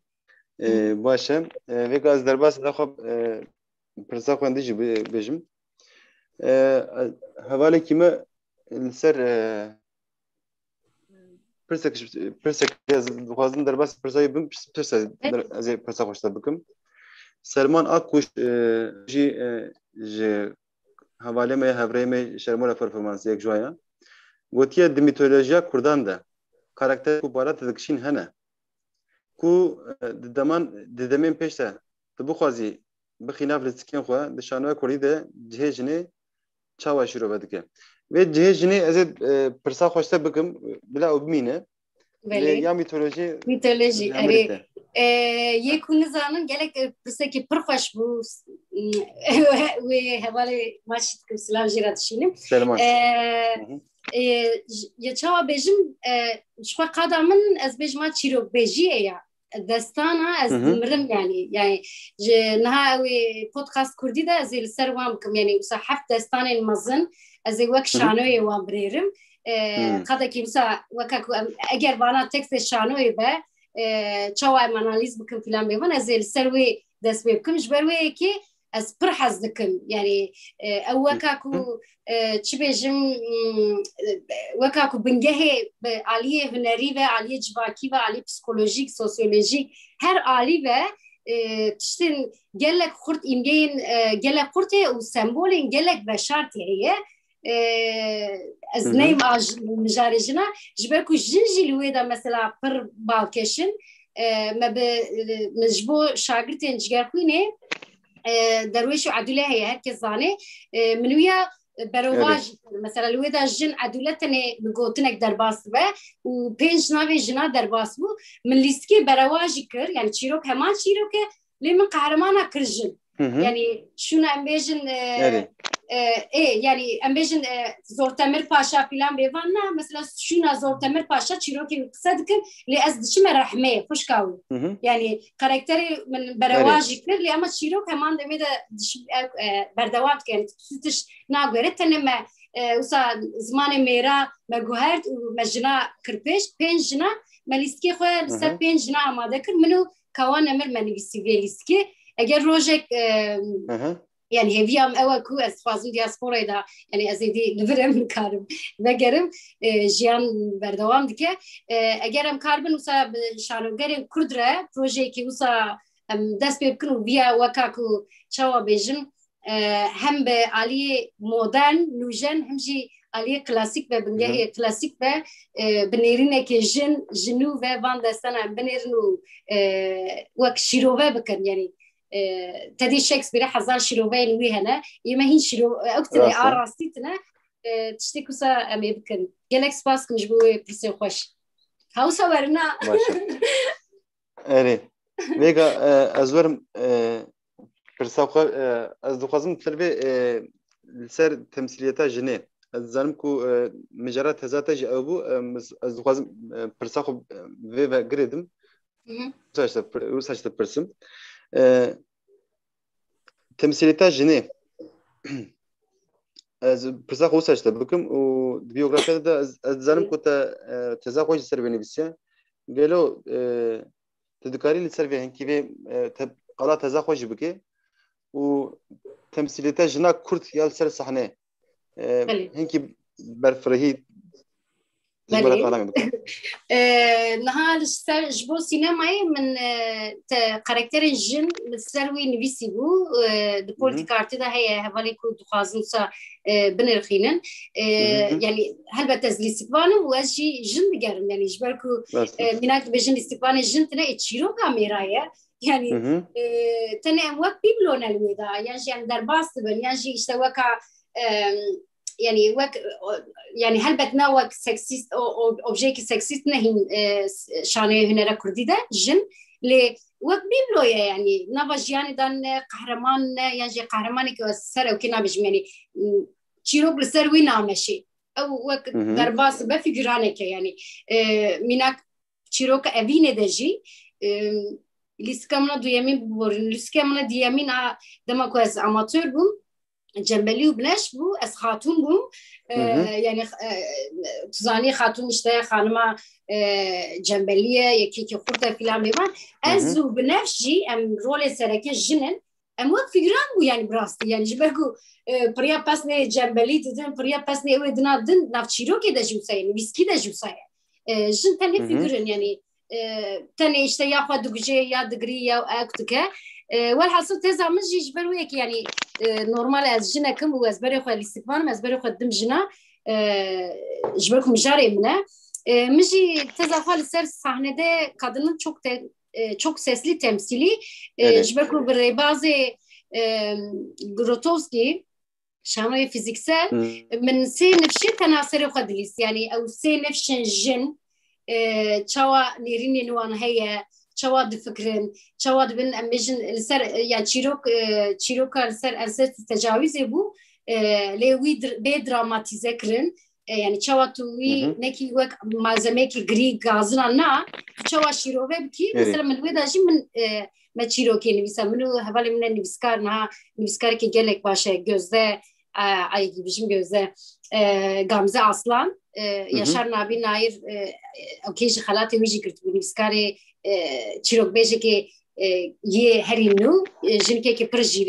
باشه ویک از درباس دخوب پرسا خوندی جی بجم حواله کیمه سر پرسک از خوازم درباس پرسای بم پرسا از پرسا خوشتا بکم سلمان آکوش جی حواله می هفره می شرمولا پرفورمانس یک جوایا گوتیه دمیتولوژیا کردان ده کاراکتر کو بارات دکشین هنه کو ددمین پیشته تبو خوازی بخلاف لسکین خو دشانوی کوری ده جهجنی چاوا شروع بدکه و جهجنی از پرسا خوشته بکم بلا obmine یا میتولوژی اره یکون زانن گلک پرسکی پرخوش بو و حواله ماشید که سلام جیرات شینیم سلمان یه چاوا بجم شخوا قدامن از بجما چیرو بجیه یا دستانا از مرم يعني نها بودكاست كردي ده زي السروام كم يعني وصح حفت دستان المزن زي وك شانوي وامبريرم قد كيمسا وكاكو اگر بانا تكست شانوي به چاوا اناليز بكم فلان بيفن زي السروي دس بكم جبروي كي از برحز دكم يعني او وكاكو تشبيجم وكاكو بنجهي بعاليه هنري و عاليه جواكي و عاليه بسيكولوجيك سوسيولوجيك هر عالي و تشتن جلك خرط إمجين جلك خرطة وسيمبولين جلك بشرط هي از نیم مجارجنا جبركو جنجي لويدا مثلا بر بالكشن ما بمجبو شاگرتين جگرخوينه درويش وعدوله هي هركز زانه منويا برواج مثلا لويدا جن عدولتني بقوتنك درباس به وبينج ناوي جنا درباس بو من ليستكي برواج كر يعني تشيروك همان تشيروك لمن قهرمانا كرجن يعني شنو امبيجن ايه يعني امبيجن زورتمر باشا فلان بيفانا مثلا شنو زورتمر باشا تشيروكي صدقن اللي ازدش رحمه فشكاوي يعني كاركتري من برواج كر اللي اما تشيروك همان دميدا بردوام كان تش ناغرت انما وسا زمان ميرا مغهرت ومجنا كربيش بينجنا ماليسكي خو لسه بينجنا اماده كر منو كوان امر منيسيفيليسكي اگر روجك يعني هيفيام اوكو از فازو دياسپورا دا يعني ازيدي نفرم كارم نگرم جيان بردوام دكه اگرم كاربن وسا شانوگرين كردره بروجي كي وسا دست بكنو بيا وكاكو چاوا بيجم هم به عالی مدرن نوجن همجی عالی کلاسیک و بنگه کلاسیک و بنیرینه که جنو و وان دستان بنیرنو وک شیروه بکن یعنی تدي شكسبير حزار شيروفين ويهنا يما هين شيرو اكتري راستيتنا تشتكو سا امي بكن جالكس باس كنج بو برسي خوش هاو صورنا اري ويغا ازورم برسا خو از دخوازم تربي سر تمثيليتا جني زانم كو مجرات هزاتا جي ابو از دخوازم برسا خو فيفا جريدم ساشتا برسم تمثيليتا جني از برسا خو ساشتا بكم و بيوغرافيا دا زانم كو تزا خوش سر بنفسيا قالو تذكاري لسر هنكي في قالات تزا خوش بكي و تمثيليتا جنا كرد يال سر صحنه هنكي برفرهي جبرك آلامي بكم نهار جبو سينماي من كاركتر الجن السروي نبيسي بو دبولتي كارتي ده هي هفاليكو دخازن سا بنرخينن يعني هل بتزلي استقبانه واجي جن بقرن يعني جبركو مناك بجن استقبان الجن تنا اتشيرو كاميرايا يعني تنا اموك بيبلونا الويدا يعني درباس بن يعني اشتوكا يعني وك يعني هل بتناوك سكسيست أو أوبجيك سكسيست نهين شانه هنا ركردي ده جن ل وك بيبلويا يعني نبج يعني دان قهرمان يعني قهرمانك والسر وكنا بجمعني تشيروك لسر وين عمشي أو وك درباس بفجرانك يعني منك تشيروك أبينه دجي لسكامنا دويامين بورن لسكامنا ديامين دمكو از أماتور بوم جنبلي وبناش بو از خاتون بو يعني تزاني خاتون اشتايا خانما جنبلية يكي كي خورتا فيلان بيبان از وبناش جي ام رول سركي جنن ام وقت فيجران بو يعني براستي يعني جبركو بريا باسني جنبلي تدن بريا باسني اوه دنا دن نافشيرو كي دا جوسايا نبيسكي دا جوسايا جن تاني فيجرن يعني تاني اشتايا خوا دقجي يا دقري يا اكتكا والحصول تزع من جيش برويك يعني نورمال از جنا كم واز بري خو الاستقبال از بري خو دم جنا جبركم جاري منه مجي تزع خال سر صحنه ده kadının çok sesli temsili جبركم بالربازي Grotowski شانوي fiziksel من سي نفشي تناصر خدليس يعني او سي نفشن جن تشوا نيرين نوان هي شواد فكرن شواد بن أمجن السر يعني تشيروك السر تجاوز يبو لوي بدراماتيزه كرن يعني شواد توي نكي وك مازميكي غريق غازنا نا شواد شيروبه بكي مثلا من ودا جي من ما تشيروكي نبيسا منو هبالي من نبيسكارنا نبيسكار كي جلك باشه gözde ay gibişim gözde Gamze Aslan Yaşar Nabi Nair okeyji xalatı wî jî girtibû nivîskarê çîrok bêje ki yê herî nû jinekekî pir jîr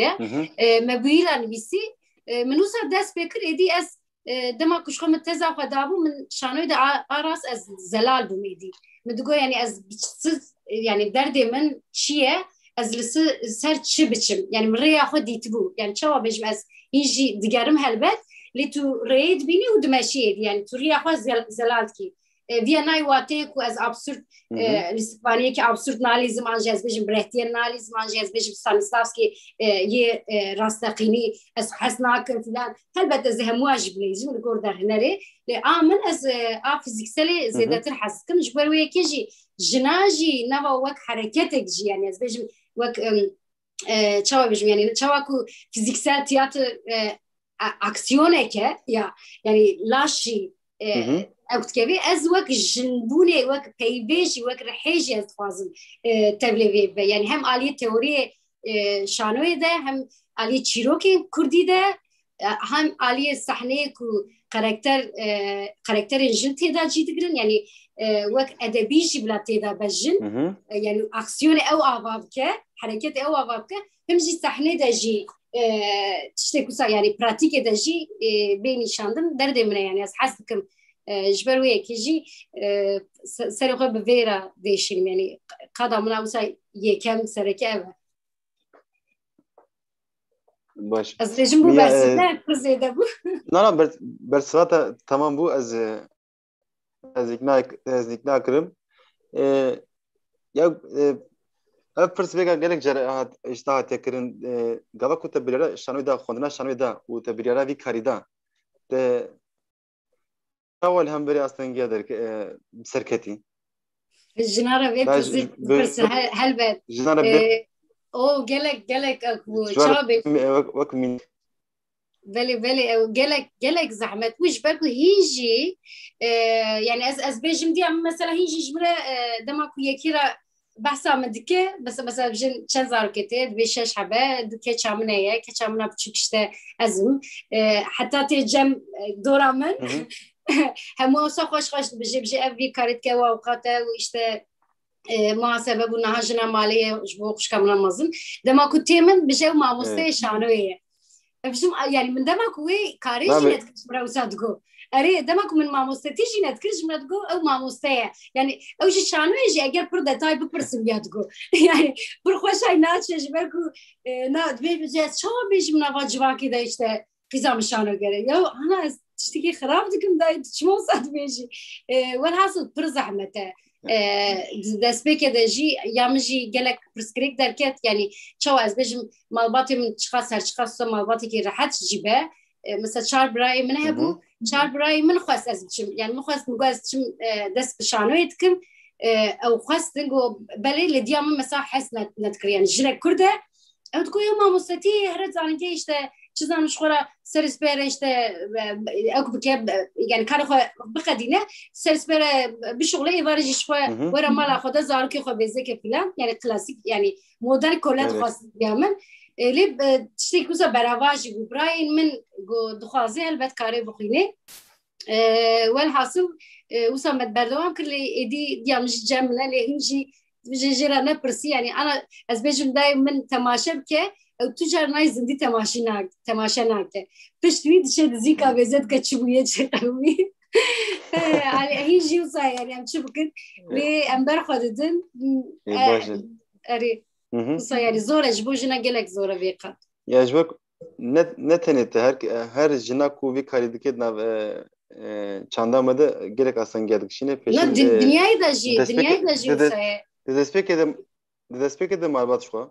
e me bûyîla nivîsî min wisa dest pê kir êdî ez dema ku ji xwe min teza xwe dabû min şanoyê de aras ez zelal bûm êdî min digot yani ez yani derdê min çi ye ez li ser çi biçim yani min rêya xwe dîtibû yani çawa bêjim ez hîn jî digerim helbet لي تو ريد بيني ودمشيد يعني توريا خو زلالتكي فينا يواتيك واز ابسورد الاسبانيه كي ابسورد ناليزم انجاز بيجم بريتيان ناليزم انجاز بيجم ستانسلافسكي ي راستقيني اس حسناك فلان هل بد زهم واجب ليجم نقول ده هنري لامن از فيزيكسلي زيدت الحسكم جبر ويا كيجي جناجي نوا وك حركتك جي يعني از بيجم وك تشاو بيجم يعني تشاوكو فيزيكسل تياتر aksiyoneke ya yani laşi etkili az vak jindune vak peyveji vak reheji az fazıl tevlevi yani hem aliye teori şanoye de hem aliye çiroki kurdi de hem aliye sahne ku karakterin jin teda cidigrin yani vak edebiji bla teda bejin yani aksiyone ev avabke hareket ev avabke hem ji sahne de ji تشتكي كوسا يعني براتيك دجي بيني شاندم دردمنا يعني از حسكم جبرويه كيجي سرقه بفيرا ديشين يعني قدامنا وسا يكم سركه باش از لجم بو بس زياده بو لا برسواتا تمام بو از اقنا كرم يا فرس بيجا قالك جرأت اشتها تكرن قبل كنت بليرا شانوي دا خوندنا شانوي دا وتبليرا في كاريدا أول هم بري أصلاً جادر سركتي الجنارة بس هل بد أو قالك أكو شابي وكمين بلي قالك زحمت وش بالكو هيجي يعني از بيجم دي مثلا هيجي جبرة دماغو يكيرا بحثا من دكه بس مثلا بجن چند زار كتير بيشش حبه دكه چامنيه كچامنا بچكشته ازم حتى تجم دورامن همو خوش بجي افي كارت كوا اوقات واشته محاسبه بنا هجنا ماليه جبو خوش كامنا مازن دما كنت من بجو ماموسته شانويه بجم يعني من دما كوي كاريجي نتكبر وصدقو أري دمك من ماموستيجي نذكرش ما تقول أو ماموستية يعني أو شيء شانو يجي أجر برد تاي ببرسم بياتقو يعني برخوش هاي ناتش جبركو نات بيجي شو بيجي من أواجبا كده إشته كذا مشانو قري يو أنا تشتكي خراب دكم داي شو صاد بيجي والحاصل برزح متى دەستپێک دەژی یامژی gelek پرسکرێک دەرکێت ینی چاو ئەس بێژم ماڵباتی من چقا سەرچقا ماڵباتێکی ڕەحەت جیبە مثلا چار برای من هەبوو چار برای من خواست ئەس بچم یعنی من خواست مگواز بچم دەست بشانۆیە دکم ئەو خواستن بەلێ لە دیا من مەسا حەس نەتکرد یعنی ژنێک کوردە ئەو دکۆ یا مامۆستەتی هەرە زانکە ئیشتە چیزانش خۆرە سەرسپێرە ئیشتە ئەو بکە یعنی کارە خۆ بخەدینە سەرسپێرە بشغڵە ئێوارەژیش خۆ وەرە ماڵا خۆدە زارۆکی خۆ بێزێکە فیلان یعنی کلاسیک یعنی مۆدەرن کۆلەت خواست بیا من لێ تشتێک وزە بەراواژی بوو براین من دخوازێ هەلبەت کارێ بخوینێ والحاصل وصل متبردوام كل إيدي ديام جملة لهنجي جيرا نبرسي يعني أنا أزبيجم دايم من تماشى بك أو تجار ناي زندي تماشى ناك بشتوي دشة زيكا بزد كتشوية جرامي على هنجي وصا يعني أم شبكت لي أمبر خدتن أري وصا يعني زورة جبوجنا جلك زورة بيقة يا جبك نتنت هر جنا كوبي كاريد كده çandamada gerek aslında geldik şimdi peşin dünyayı da دەستپێک دە مالبات شخوا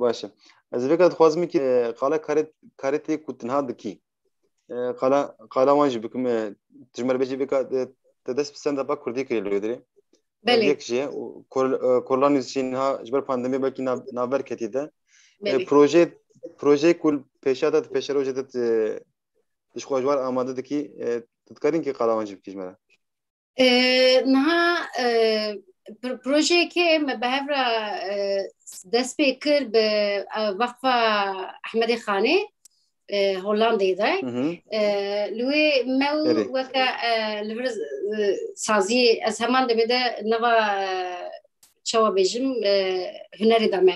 باشە ez vê dixwazim ki qala karetê ku tenha dikî qala wan jî bikim tijmerbêjî vê te dest bi stand-upa Kurdî kirî li Wêdirê yek jî ye Koronavirüs jî niha ji ber pandemî belkî naber ketî de projeyê ku pêşa te pêşa rojê te dişxwajwar amade dikî dikarin ki qala wan jî bikîjmere niha projeyekê me bi hev re dest pê kir bi Vakfa Ehmedê Xanê Hollandayê de li wê me weke li vir saziyê ez heman demê de neva çawa bêjim hunerê de me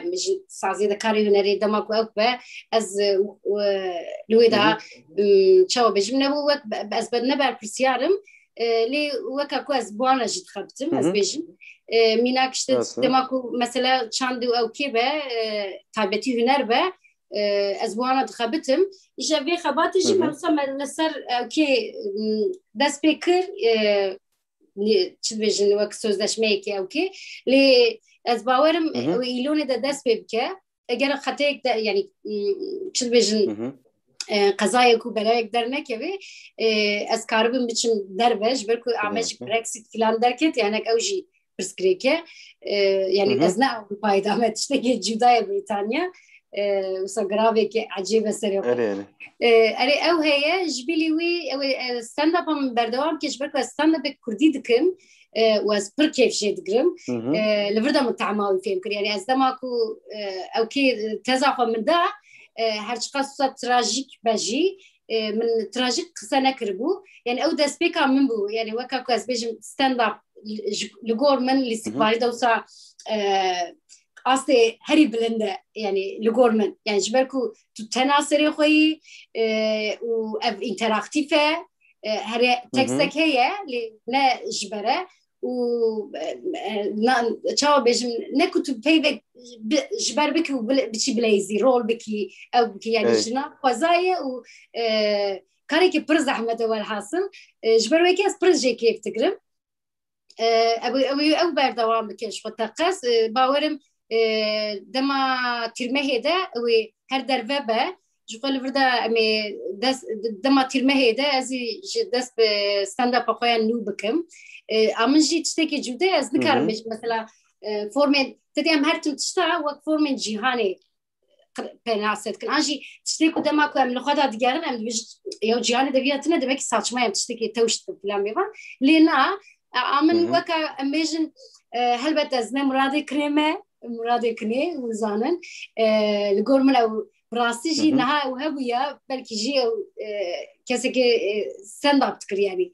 saziyê de karê hunerê dema ku ew be ez li wê de çawa bêjim nebû wek ez neber pirsiyarım lê weka ku ez buwana jî dixebitim ez bêjim mînak işte dema ku mesela çandî ew kê be taybetî huner be ez buwana dixebitim îşev vê xebatê jî me wisa me li ser ew kê dest pê kir çi dibêjin wek sözleşmeyekê ew kê lê ez bawerim ew îlonê de dest pê bike eger xeteyek de yani çi dibêjin qezayek û belayek dernekevê ez karibim biçim derve ji ber ku amecik Brexit filan derket yanek ew jî pirsgirêk e yani ez ne Avrupayê de me tiştekê cuda ye Brîtanya wisa giravekê ecêb e serê erê ew heye ji bilî wî ew stand-upa min berdewam kir ji ber ku ez stand-upek Kurdî dikim û ez pir kêf jê digirim li vir de min tehma wî fêm kir yani ez dema ku ew kê teza xwe min da her çiqas trajik bejî min trajik qise nekiribû yani ew destpêka min bû yani weka ku ez bêjim stand-up li gor min lîstikbarî de wisa astê herî bilind e yani li gor min yani ji ber ku tu tena serê xwe yî û ev interaktif e herê tekstek heye lê ne ji ber e û çawa bêjim ne ku tu peyvek ji ber bikî û biçî bileyzî rol bikî ew bikî yani jina xwezaye û karekî pir zehmet e welhasıl ji ber wekî ez pir jê kêf dikirim ew berdewam bike ji xwe teqes bawerim dema tîrmehê de ew her derve be ji xwe li vir de em ê dema tîrmehê de ez ji dest bi stand-upa xwe yan nû bikim min jî tiştekî cude ez nikarim bêjim mesela formên tedê em her tim tişta wek formên cîhanê pênasê dikin an jî tiştê ku dema ku em li xwe da digerin em dibêjin yew cîhanê de vîya tune demek saçma em tiştekî tewşt filan bêvan lê na min weka em bêjin helbet ez ne muradê kirê me muradê kinê û zanin li gor min ew rastî jî niha ew hebûye belkî jî ew kesekê stand-up dikir yani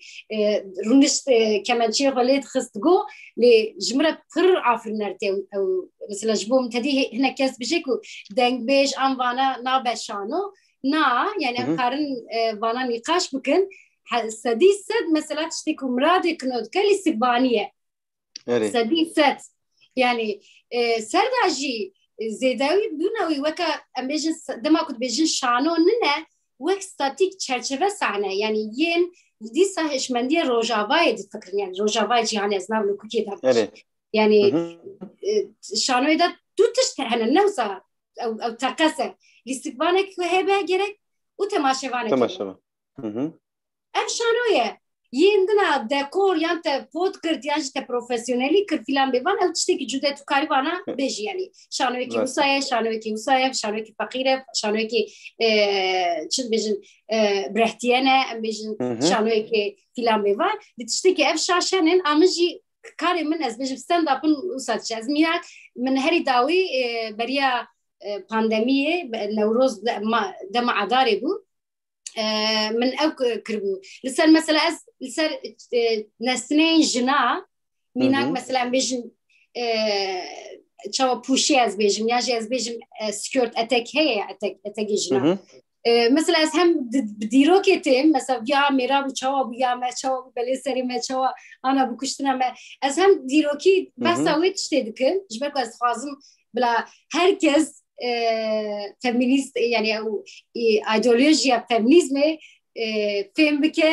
rûnişt kemençeyê xwe lê dixist got lê ji min re pir afirîner tê ew mesela ji bo min tedî hinek kes bije ku dengbêj an vana nabe şano نا يعني ام قارن وانا نقاش بكن سديست مثلا تشتكي مرادي كنود كل استقبانيه سديست يعني سرداجي زيداوي بدونوي وكا امبيجن دما كنت بيجن شانو ننا وك ستاتيك تشرشفه سعنا يعني ين دي صحيح مندي روجافاي تفكر يعني روجافاي يعني ازناب لو كوكي يعني شانو اذا توتشتر هنا نوصا او تقاسه لاستقبالك وهبه جرك وتماشيوانك تماشيوان اف شانويه يندنا ديكور يانت بودكرت يانت بروفيسيونالي كر فيلم بيفان او تشتكي جوده كاريفانا بيجي يعني شانوي كي وصايه شانوي كي وصايه شانوي كي فقيره شانوي كي تشد بيجن برهتيانا بيجن شانوي كي فيلم بيفان تشتكي اف شاشنن امجي كاري من از بيجي ستاند اب وصات ازميات من هري داوي بريا بانديميه نوروز دم عداري بو من أو كربو لسان مثلا لسان نسنين جنا ميناك مثلا بيجن شو بوشي از بيجن ياجي از بيجن سكيرت اتاك هي اتاك جنا مثلا از هم بديروكي تيم مثلا يا ميرا بچوا بيا ما چوا بلي سري ما چوا انا بكشتنا ما از هم ديروكي بس اويت شتدكن جبك از خازم بلا هركز فيمينيست يعني او ايديولوجيا فيمينيزم فهم بك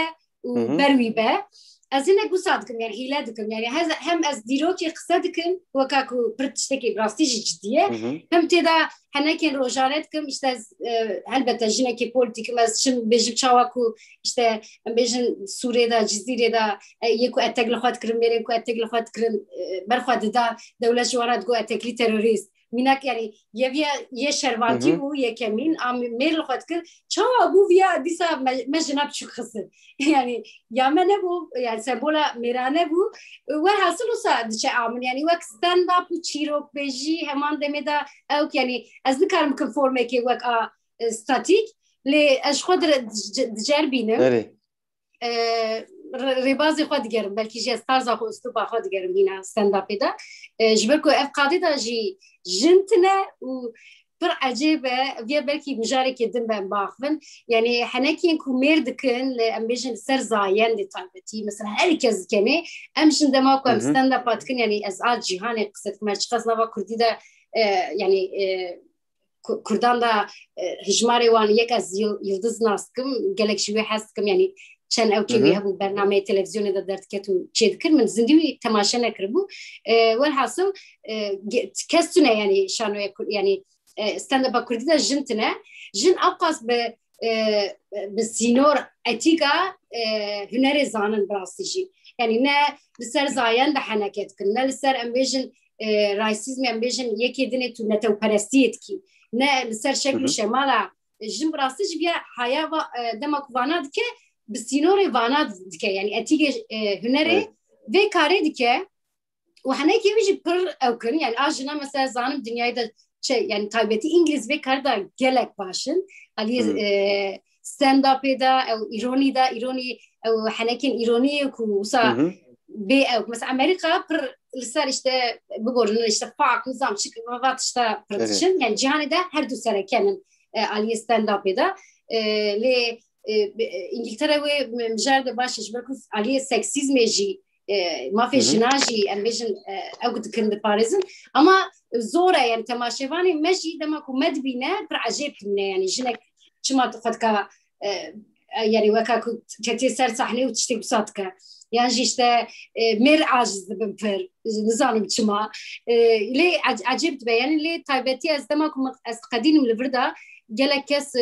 وبروي به از هناك بصادكم يعني هيلادكم يعني هذا هم از ديروكي قصدكم وكاكو برتشتكي براستيجي جديه هم تدا حناكين روجانتكم اشتاز هلبته جنكي بوليتيك ماز شم بيجي تشاواكو اشتا بيجن سوريا دا جزيره دا يكو اتاك لخوات كرم ميريكو اتاك لخوات كرم برخوات دا دوله جوارات جو اتاك لي تيروريست ميناك يعني يا شربانتي و يا كمين ام مير لخوات كر تشا ابو فيا ديسا ما جناب شو خسر يعني يا منبو يعني سبولا ميرانه بو وحاصل صاد شي عامل يعني وقت ستاند اب تشيرو بيجي همان دمدا او يعني از نكار مكنفورمي كي وك ستاتيك لي اش خدر تجربينه ريبازي خود گرم بلکه جی استارز خو استوبا خود گرم هنا ستاند اب دا جبركو اف قاعده جي جنتنا و بر عجيبه فيا بلكي مجارك يدم باخفن يعني حناكين كوميردكن ام بيجن سرزايان دي طالبتي مثلا هركز كني امشن دماكم ستاند اب كن يعني ازعاج جهاني قصه مرش قصنا كردي دا يعني كردان دا هجماري وان يك از يلدز ناسكم قالك شوي حاسكم يعني شان او كيوي هبو برنامج تلفزيوني دا درت كتو تشيد كر من زندوي تماشا نكربو والحاصل كستنا يعني شانو يعني ستاند اب كردي دا جنتنا جن اوقاس بالسينور اتيكا هنري زانن براستيجي يعني نا لسر زايان دا حنكت كنا لسر امبيجن رايسيزم امبيجن يكي دنيتو نتو برستيتكي نا لسر شكل شمالا جن براستيجي بيا حياه دمك فاناد كي بالسينوري فاناد دكه يعني اتيجا هنري في كاري دكه وحناكي بيجي بر او كن يعني اجنا مثلا زانم دنياي دا شيء يعني تايبتي انجليز في كاردا جالك باشن علي ستاند اب دا او ايروني دا ايروني او حناكين ايروني كوسا بي او مثلا امريكا بر لسه اشتا بقول انه اشتا فاق نظام شكل ما اشتا برودكشن يعني جهاني دا هر دو سنه كان علي ستاند اب دا لي انجلترا ومجرد باش بركو عليه سكسيزم يجي ما في جناجي امبيجن او قد كنت باريزن اما زوره يعني تماشيفاني ماشي دماكو مدبينه برعجبتنا يعني جنك شما تفدك يعني وكاكو كتير سر صحني وتشتي بصاتك يعني جيشتا مير عاجز بمفر نظام شما لي عجبت بيان لي طيبتي از دماكو از قديم الفردا جالك كاس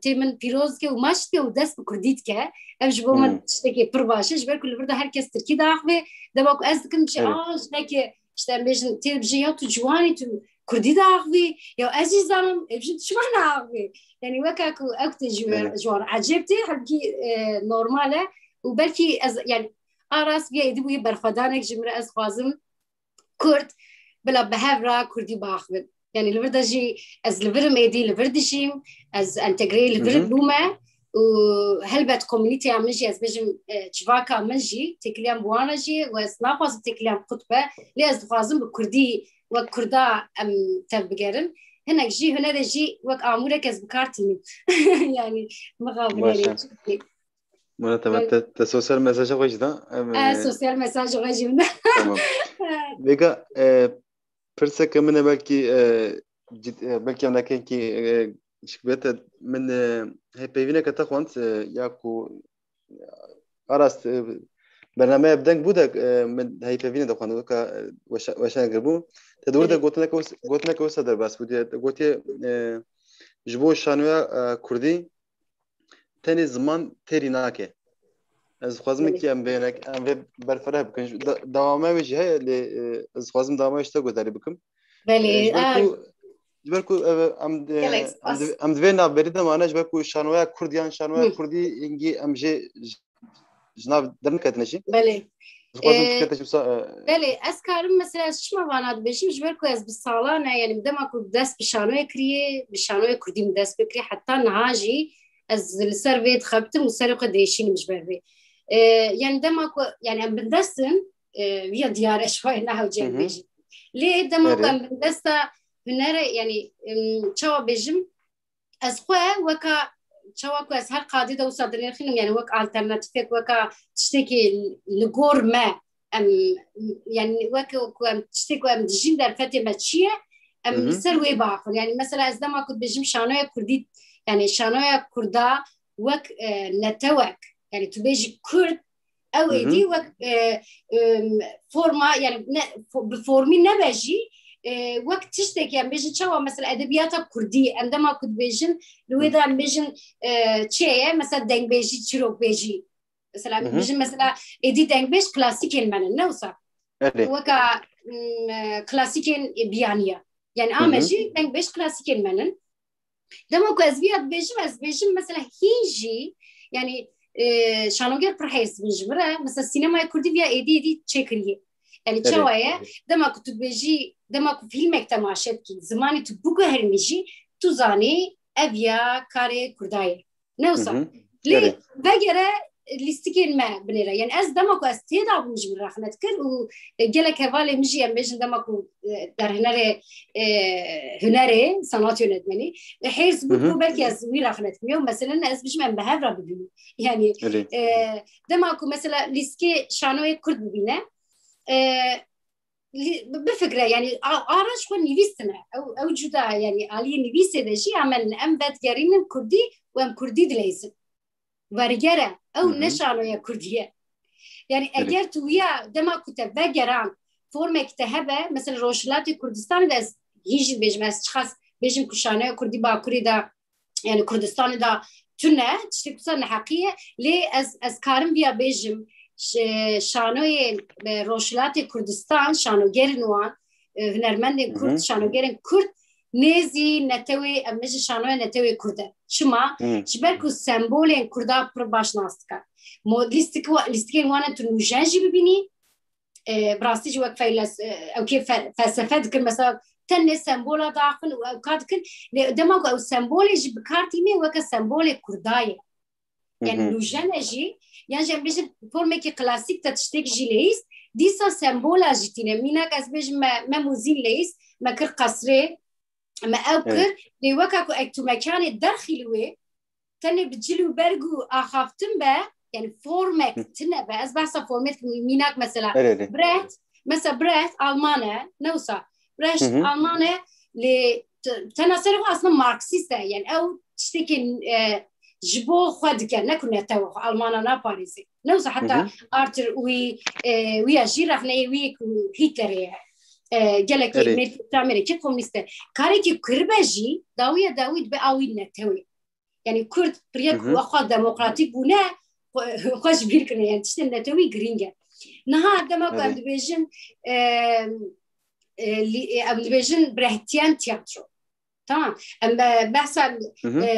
تيمن بيروزكي وماشتي ودس بكرديتك امش بوما تشتكي برباش جبر كل برده هركس تركي داخبه دباك از كنمشي جنك اشتمبيجن تلفزيون تجواني تو كردي داخبه يا ازي زلم بجد شو احنا عاقبه يعني وكاكو اكت جوار عجبتي حبكي نورماله وبلكي يعني اراس بيا يدبو برفدانك جمره از خازم كرد بلا بهافرا كردي باخبه يعني الفرد جي از الفرم ايدي الفرد جيم از انتجري الفرد بوما وهلبت كوميونيتي عمجي از بجم جواكا عمجي تكلم بوانا جي واز ناقص تكلم خطبه لي از خازم بكردي وكردا ام تبقرن هناك جي هنا جي وك عمورة كز بكارتيني يعني مغابر باشا يعني مرتب تسوسيال مساج وجدا سوسيال مساج غجينا tamam. Vega فرصة كمان belki أنا كي شكبت من هي بيفينا كتاخوانت ياكو أراست برنامج بدنك بودك من هي بيفينا دخوان وكا وش نقربو تدور ده قلتنا كوس هذا بس بدي قلتي جبو شانويا كردي تاني زمان تري ناكه از خوازم کی ام بینک ام برفره بکن دوامه وجه اللي از خوازم دوامه اشتا گذاری بکم بله جبركو ام دوینا بريده معنا جبركو شانويا كرديان شانويا كردي انجي ام جي جناب درن كتنشي بله خوازم تكتش بس بله اسكارم مثلا شما وانات بشیم جبركو از بالصالانه يعني بدما كو داس بشانويا كريه بشانويا كردي مداس بكري حتى نهاجي از السيرفيت خبتم وسرقه ديشين مش بربي يعني دماكو يعني ام بندسن ويا ديار شوي نحو جنبيجي ليه دماكو ام بندستا هنرا يعني تشوا بيجم از خواه وكا تشوا كو از هر قاضي دو صدرين خينم يعني وك الترناتيفك وكا تشتكي لغور ما ام يعني وكا ام تشتكي ام دجين در فتي ماتشيه ام سروي باخر يعني مثلا از دماكو بيجم شانويا كردي يعني شانويا كردا وك نتوك يعني تبيجي كرد أو إيدي وك فورما يعني بفورمي نبجي وقت تشتكي يعني بيجن شوا مثلا أدبيات كردية عندما كنت بيجن لويدا بيجن شيء مثلا دين بيجي تشروك بيجي مثلا بيجن مثلا إيدي دين بيج كلاسيكين من النوسا وكا كلاسيكين بيانية يعني آمجي دين بيج كلاسيكين منن دما كو أزبيات بيجم مثلا هيجي يعني شانوغير برحيس بنجبره مثلا السينما كردي فيها ايدي تشكريه يعني تشوايا دما كنت بيجي دما كو فيلمك تماشات كي زماني تبوكو هرميجي تزاني ابيا كاري كرداي نوصل لي بقرا ليستيكين ما بنيرا يعني از دما كو استيدا بنجبره احنا تكر وجلك هفالي مجي ام بيجن دما كو در هنري صنعت يندمني حيز بوكو بالكي از ويرا احنا تكيو مثلا از بيجم بهافرا ببيني يعني دماكو مثلا ليسكي شانوي كرد ببينه بفكره يعني آراش خو نيفيستنا او جدا يعني علي نيفيسه دشي عمل ام بات جارين كردي وام كردي دليز ورجره او نشانوي كرديه يعني اگر تو ويا دماكو تبجران فورمك تهبه مثلا روشلات كردستان ده يجي بيجمس خاص بيجم كشانوي كردي باكوري دا يعني كردستان دا تونه تشتكسان حقيقة ليه از كارم بيا بيجم شانوي روشلات كردستان شانو جيرنوان هنرمند كرد شانو جيرن كرد نزي نتوي أمجي شانوي نتوي كرده شما شبركو سمبولين كردا برباش ناستكا مو لستكين وانا تنوجانجي ببيني براستي جواك فايلس أو كيف فلسفة ذكر مثلا تن سمبولا داخل وأوقات كن دماغ أو سمبولي جي بكارتي مي وكا سمبولي كرداية يعني نوجانا جي يعني جم بيجي فورميكي كلاسيك تشتك جي ليس ديسا سمبولا جيتينا ميناك أز بيجي ما موزين ليس ما كر قصري ما أوكر لي وكا كو أكتو مكان الداخلي تاني بتجيلو برجو أخافتن با يعني فورمك تنبا أز بحثا فورمك ميناك مثلا برات مثلا برات ألمانيا نوصا برات ألمانيا اللي تناصره أصلا ماركسيستا يعني أو تشتكي جبو خد كان نكون نتوه ألمانيا نا باريسي نوصا حتى أرتر ويا جيرا خلي ويك هتلر جالك ميل أمريكا كومونيست كاريكي كرباجي داويد بأوي نتوي يعني كرد بريك وأخذ ديمقراطيك بنا خوش بيركنا يعني تشتن نتوي جرينجا نها دما كان دبيجن دبيجن برهتيان تياترو تمام أما بحثا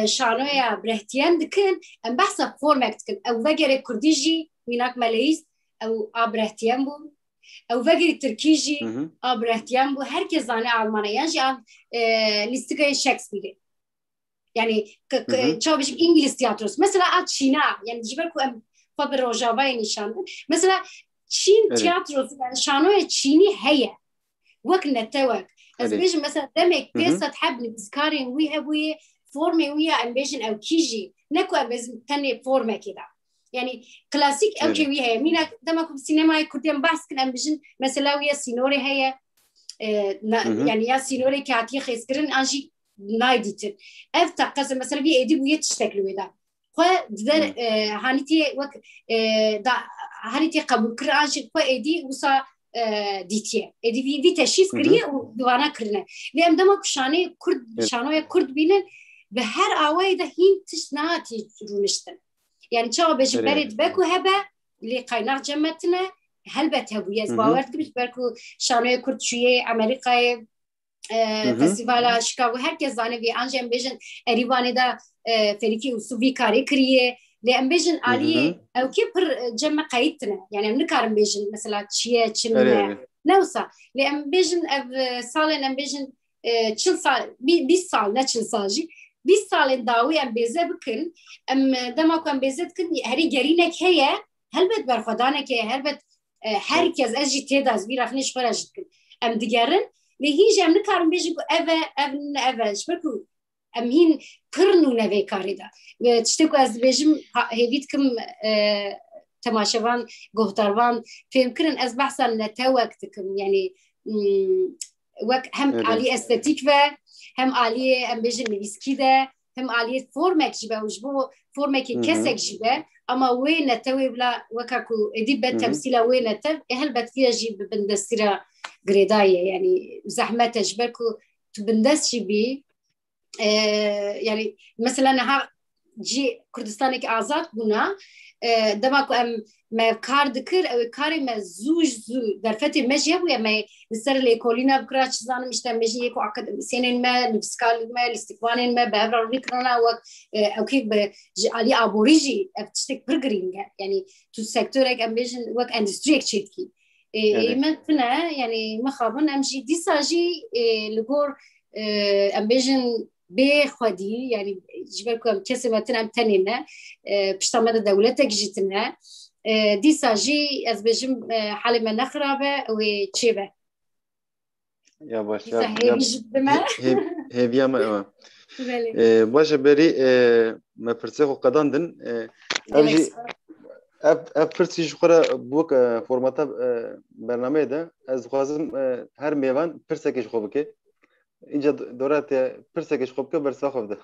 شانويا برهتيان دكن أم بحثا فورماك دكن أو فجر كرديجي ميناك ماليز أو برهتيان بو أو فجر تركيجي برهتيان بو هركز أنا ألمانيا جي لستكاي شكسبير يعني شو بيش إنجليز تياتروس مثلا أتشينا يعني جبركو أم فبروجاباي نشان مثلا تشين تياتروس يعني شانويا تشيني هي وقت نتوك از بیشم مثلا دمک پیست حبنی بسکارین ویه بوی فرمی ویه ام بیشن او کیجی نکو ام بیشن تنی فرمه کدا يعني كلاسيك أو شيء هي مين دمكم سينما يكردين بحث كن أم بيجن مثلا ويا سينوري هي يعني يا سينوري كاتي خيسكرن أنجي نايديتن أفتح قسم مثلا بي أدي بويا تشتكلوا ده خو در هانيتي وك دا هانيتي قبول كر أنجي خو أدي وصا ديتيه أدي في تشيف كريه ودوانا كرنا لأن دمك شانه كرد شانه كرد بينن بهر آوای ده هین تشناتی رونشتن يعني شو بيجي برد بكو هبة اللي قيناق جمتنا هلبت هبو باورت كبش بركو شانوي كرد شوية أمريكا فستيفالا شيكاغو هركز زانه في أنجم بيجن أريواني دا فريكي وسوفي كاري كريه لأن بيجن عليه أو كبر جمع قايتنا يعني منكارم بيجن مثلا شيء تشلنا نوصا لأن بيجن صالن أم بيجن تشل صال 20 سال لا تشل صاجي 20 سال داوي ام بيزه بكن ام دماغ ام بيزه كن هري جرينك هي هلبت برخدانك هلبت herkes اجي تيداز بيرافنيش فرجت كن ام ديجرن لهيجي ام نكارم بيجي اف شبكو ام هين كرنو نوي كاريدا تشتكو از بيجم هيفيتكم تماشوان غوتاروان فيمكن از بحثا نتوقتكم يعني وك هم علي استاتيك هم عليه ام بيجن نويسكي ده هم عليه فورمك جبه وجبو فورمك كسك جبه اما وين نتوي بلا وكاكو ادي بالتمثيله وين نتو هل بتفيا جيب بندسيرا غريدايه يعني زحمه جبركو تبندس بي يعني مثلا ها جي كردستانك آزاد بونا دماغو ام ما کار دکر او کاری ما زوج در فتره مجیه بوده ما لسر لیکولینا بکرات چیزانم میشتم مجیه کو عقد سینن ما نفسکال ما الاستقبالن ما بعبر ریکرنا و او کی به علی آبوریجی ابتشتک برگرینگه يعني تو سکتورک ام بیشن وک اندستریک چیتکی مثلا يعني ما خابن امشي دي ساجي لغور ام بیشن بخدي يعني جبركم كسمتنا ام تنينا بشتمد دولتك جيتنا دي ساجي از بجم حال ما نخربه وتشيبه يا باش يا هي جدما هي بيا ما باش بري ما فرسخو قداندن امجي فرسي شخرا بوك فورماتا برنامه ده از خوازم هر میوان فرسکش خوبه اینجا دورات فرسکش خوبه برسا خوب ده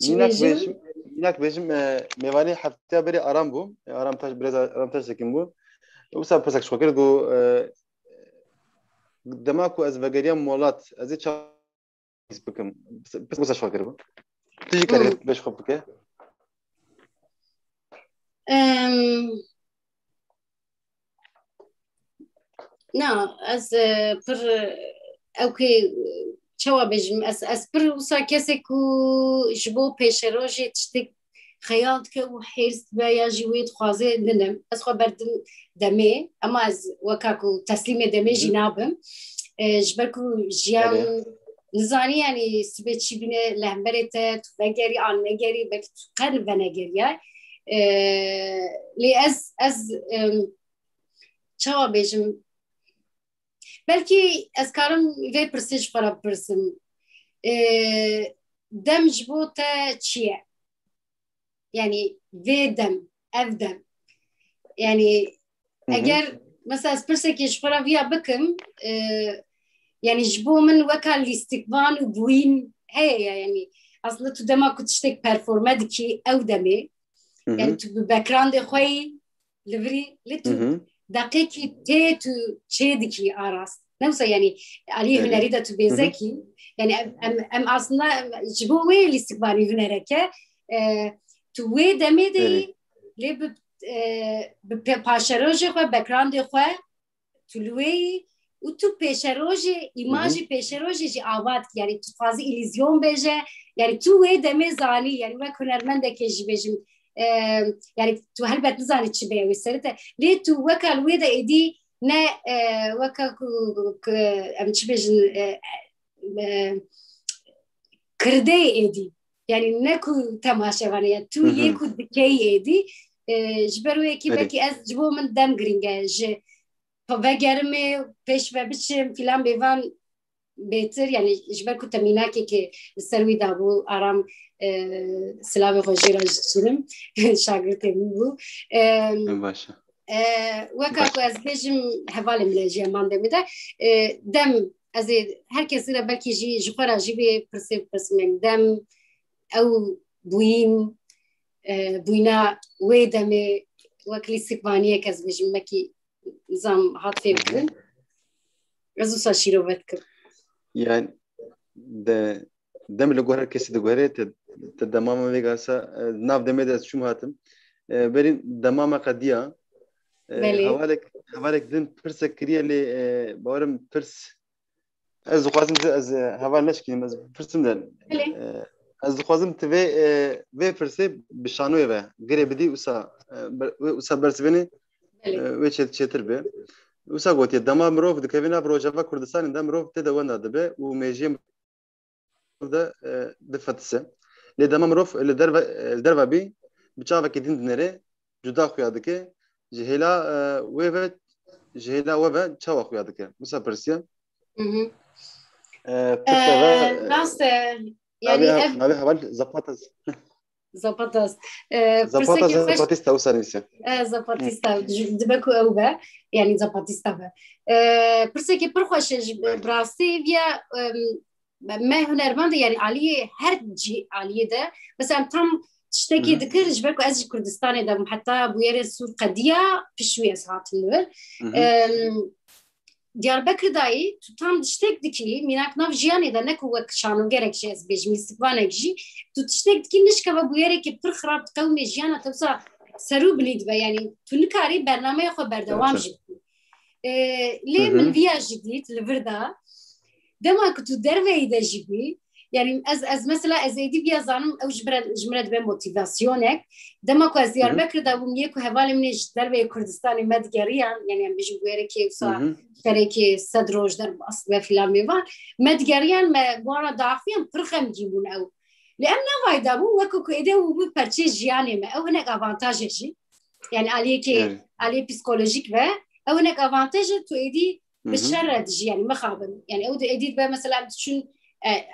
يناك بيجم ميواني حتى بري آرام بو آرام تاش بريز آرام تاش سكين بو وسا بسك شو كده جو دماغو از وجريان مولات ازي شا بكم بس شو كده بو تيجي كده بيش خبك نا از بر اوكي شو بيجم أس بر وصا كسكو جبو بيشروجي تشتك خيالك وحيرس بيا جويد خوازي ننم أس خو بردم دمي أما أز وكاكو تسليم دمي جنابم جبركو جيان نزاني يعني سبتشي بنا لهمبرته تفجري عن نجري بك قرب نجريا لي أز شو بيجم بلكي أذكرهم في برسيج فرا برسم دم جبوتا تشيع يعني في دم أفدم يعني أجر مثلا برسك يشفرا فيها بكم يعني جبو من وكال الاستقبال وبوين هي يعني أصلا تدما كنت تشتك performadiki أو دمي يعني تو باكراند خوي لفري لتو دقيقي تيتو تشيدكي أراس نوصل يعني عليه هنريدة تبيزكي يعني أم أصلا جبوه الاستقبالي هنركة توي دميدي ليه بباشروجي خو باكراند خو تلوي وتو بيشروجي إيماجي بيشروجي جي آباد يعني تفازي إليزيون بيجي يعني توي دمي زاني يعني ما كنا رمندك يجي بيجي يعني تو هلبت نزاني تشبيه وسرته ليه تو وكال ويدا إيدي نا وكا أم تشبيجن كردي إيدي يعني نكو تماشى وانيا تو يكو دكي إيدي جبروا يكي بكي أز جبوا من دم جرينجا ve germe peş ve biçim filan bevan beter yani jber ku teminaki ki servi da bu aram silahı hojira jirim şagirtim bu Başa. وەکە ez bêjim hevalê min jî eman demê de dem ez ê herkesî re belkî jî ji xwe re jî vê pirsê pirsim dem ew bûyîna wê demê wek lîstikvaniyek ez bêjim mekî nizam hat fêr bikin ez wisa şîrove dikim Yani dem li gor herkesî digore te demama vê gasa nav demê de ez çûm hatim berîn demama qediya hevalek din pirsek kiriye lê bawerim pirs ez dixwazim ez heval neşkînim ez pirsim de ez dixwazim tu vê pirsê bi şanoyê ve girê bidî wisa bersivênê wê çêtir be wisa gotiye dema mirov dikeve nav Rojava Kurdistanê de mirov tê de wenda dibe û mêjiya mirov de difetise lê dema mirov li derve bî bi çavekê din dinêrê cuda xuya dike ji hêla we ve çawa xuya dike wisa pirsiye rast e yani navê heval Zapatas. Zapatista wisa nivîse Zapatista dibe ku ew be yani Zapatista be pirsekê pir xweş e ji bi rastî viya me hunermend yani aliyê her cî aliyê de mesela tam tiştekî dikir ji ber ku ez ji Kurdistanê de heta bû yerê Sûr qediya pişwî ez hatim li vir Diyarbakır dayı tutam tiştek dikî minak nav jiyanê de ne ku wek şanogerek jî ez bêjim lîstikvanek jî tu tiştek dikî nişkeve bû yerekê pir xirab qewmê jiyana te wisa serû bilî dibe yani tu nikarî bernameya xwe berdewam jî bikî lê min viya jî dît li vir da dema ku tu derveyî de jî bî yani ez mesela ez êdî viya zanim ew ji min re dibe motivasyonek dema ku ez Diyarbakır da bûm yê ku hevalê min ê ji derveyê Kurdistanê me digeriyan yani em bêjim bû yerekê wisa kereke sed roj der bas ve filan meva medgeriyan me bana dafiyan pir xemgîn bûn ew li em navayda bû wek ku êdî û bû perçê jiyanê me ew hinek avantajê jî yani aliyê psikolojik ve ew hinek avantajê tu êdî bi şer re dijî yani mixabin yani ew de êdî be mesela em diçûn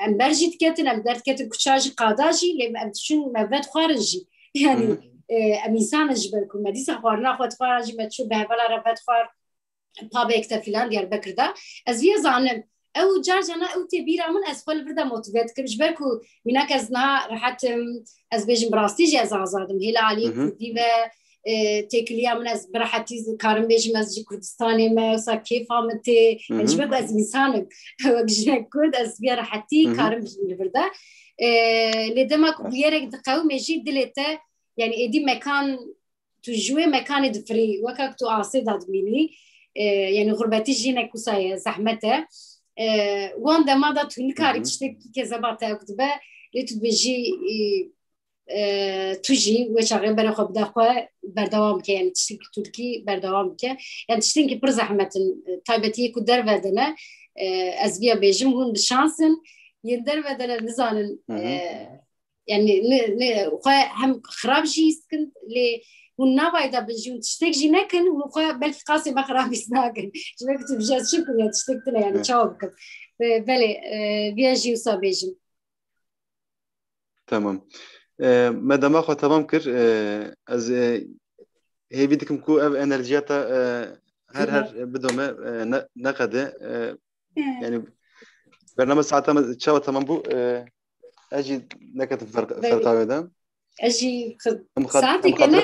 em ber jî diketin em derdiketin kuça jî qada jî lê em diçûn me ved xwarin jî yani em însanin ji ber ku me dîsa xwarina xwe dixwarin jî me çû bi hevala re ved xwar pabekte filan Diyarbakır'da ez viye zanim ew carcana ew tê bîra min ez xwe li vir de motive dikim ji ber ku mînak ez niha rehetim ez bêjim bi rastî jî ez azadim hêla aliyê Kurdî ve têkiliya min ez bi rehetî karim bêjim ez ji Kurdistanê me wisa kêfa min tê ji ber ku ez însanim wek jinek Kurd ez viya rehetî karim bijim li vir de lê dema ku bu yerek di qewmê jî dilê te yani êdî mekan tu ji wê mekanê difirî weka ku tu asê da dimînî yani gurbetî jinek wisa zehmete wan dema da tu nikarî tiştekî kezebata ew dibe lê tu dibêjî tu jî wê çaxê berê xwe bide xwe berdewam bike yani tiştekî tu dikî berdewam bike yani tiştên ki pir zehmetin taybetiyê ku derve de me ez viya bêjim hûn bi şansin yên derve de nizanin yani xwe hem xirab jî iskin lê hûn navayda bijî tiştek jî nekin hûn xwe belkî qasê me xirabîs nakin ji ber ku tu bijî ez çi bikim ya tiştek tune yani çawa bikim belê viya jî wisa bêjim Tamam me dema xwe temam kir ez hêvî dikim ku ev enerjiya te her bidome neqede yani bername saeta çawa temam bû ez jî neketim ferqavê de ez jî saeteke ne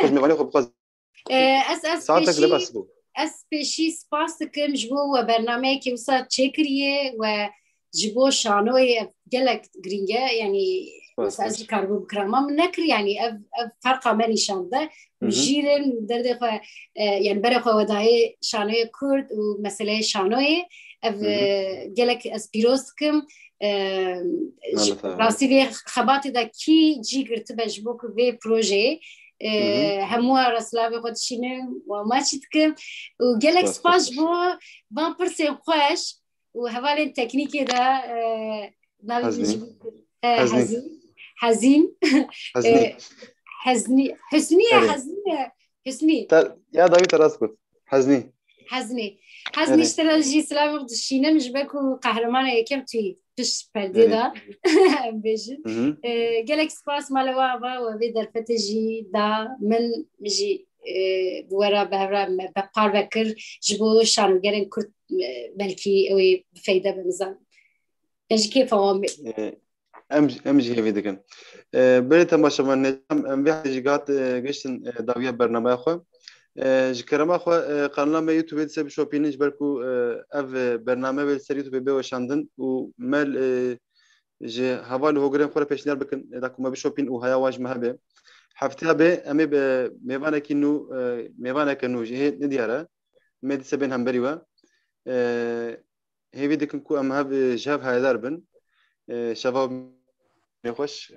ez pêşî spas dikim ji bo we bernameyekê wisa çêkiriye we ji bo şanoyê gelek girîng e yani ez dikarbû bikirama min nekir yani ev ferqa me nîşan de jîrin derdê xwe yani berê xwe wedayê şanoyê Kurd û meseleyê şanoyê ev gelek ez pîroz dikim rastî vê xebatê de kî cî girtibe ji bo ku vê projeyê hemû rastlavê xwe dişînim û maçî dikim û gelek spas ji bo van pirsên xweş û hevalên teknîkê de Hazin Hüsniye ya David rast gut Hazni حز أري نشتغل جي سلام وشينا مش باكو قهرمان يكم توي فيش أري پرديدا بيجن مهم. جالك سباس مالوابا وبيد الفتجي دا من مجي بورا بهرا بقار بكر جبو شان جرين كرت بلكي أوي بفايدة بمزان يعني كيف هو أمجي هذي ذكر بريت ما شاء الله نجم أم بيحكي جات قشتن داوية برنامج أخو جكرما أخو قناة ما يوتيوب تسب شوبينج بركو أف برنامج بالسريع يوتيوب بيوشاندن ومال جه هوا له غرين خورا پیشنهار بکن داکو ما بشوپین او هيا واج مهبه هفته به امي ميوانا كينو ميوانا كنو جه ندياره مد سبن هم بريوا هي ديكن كو ام هاف جاب هاي دربن شباب ميخوش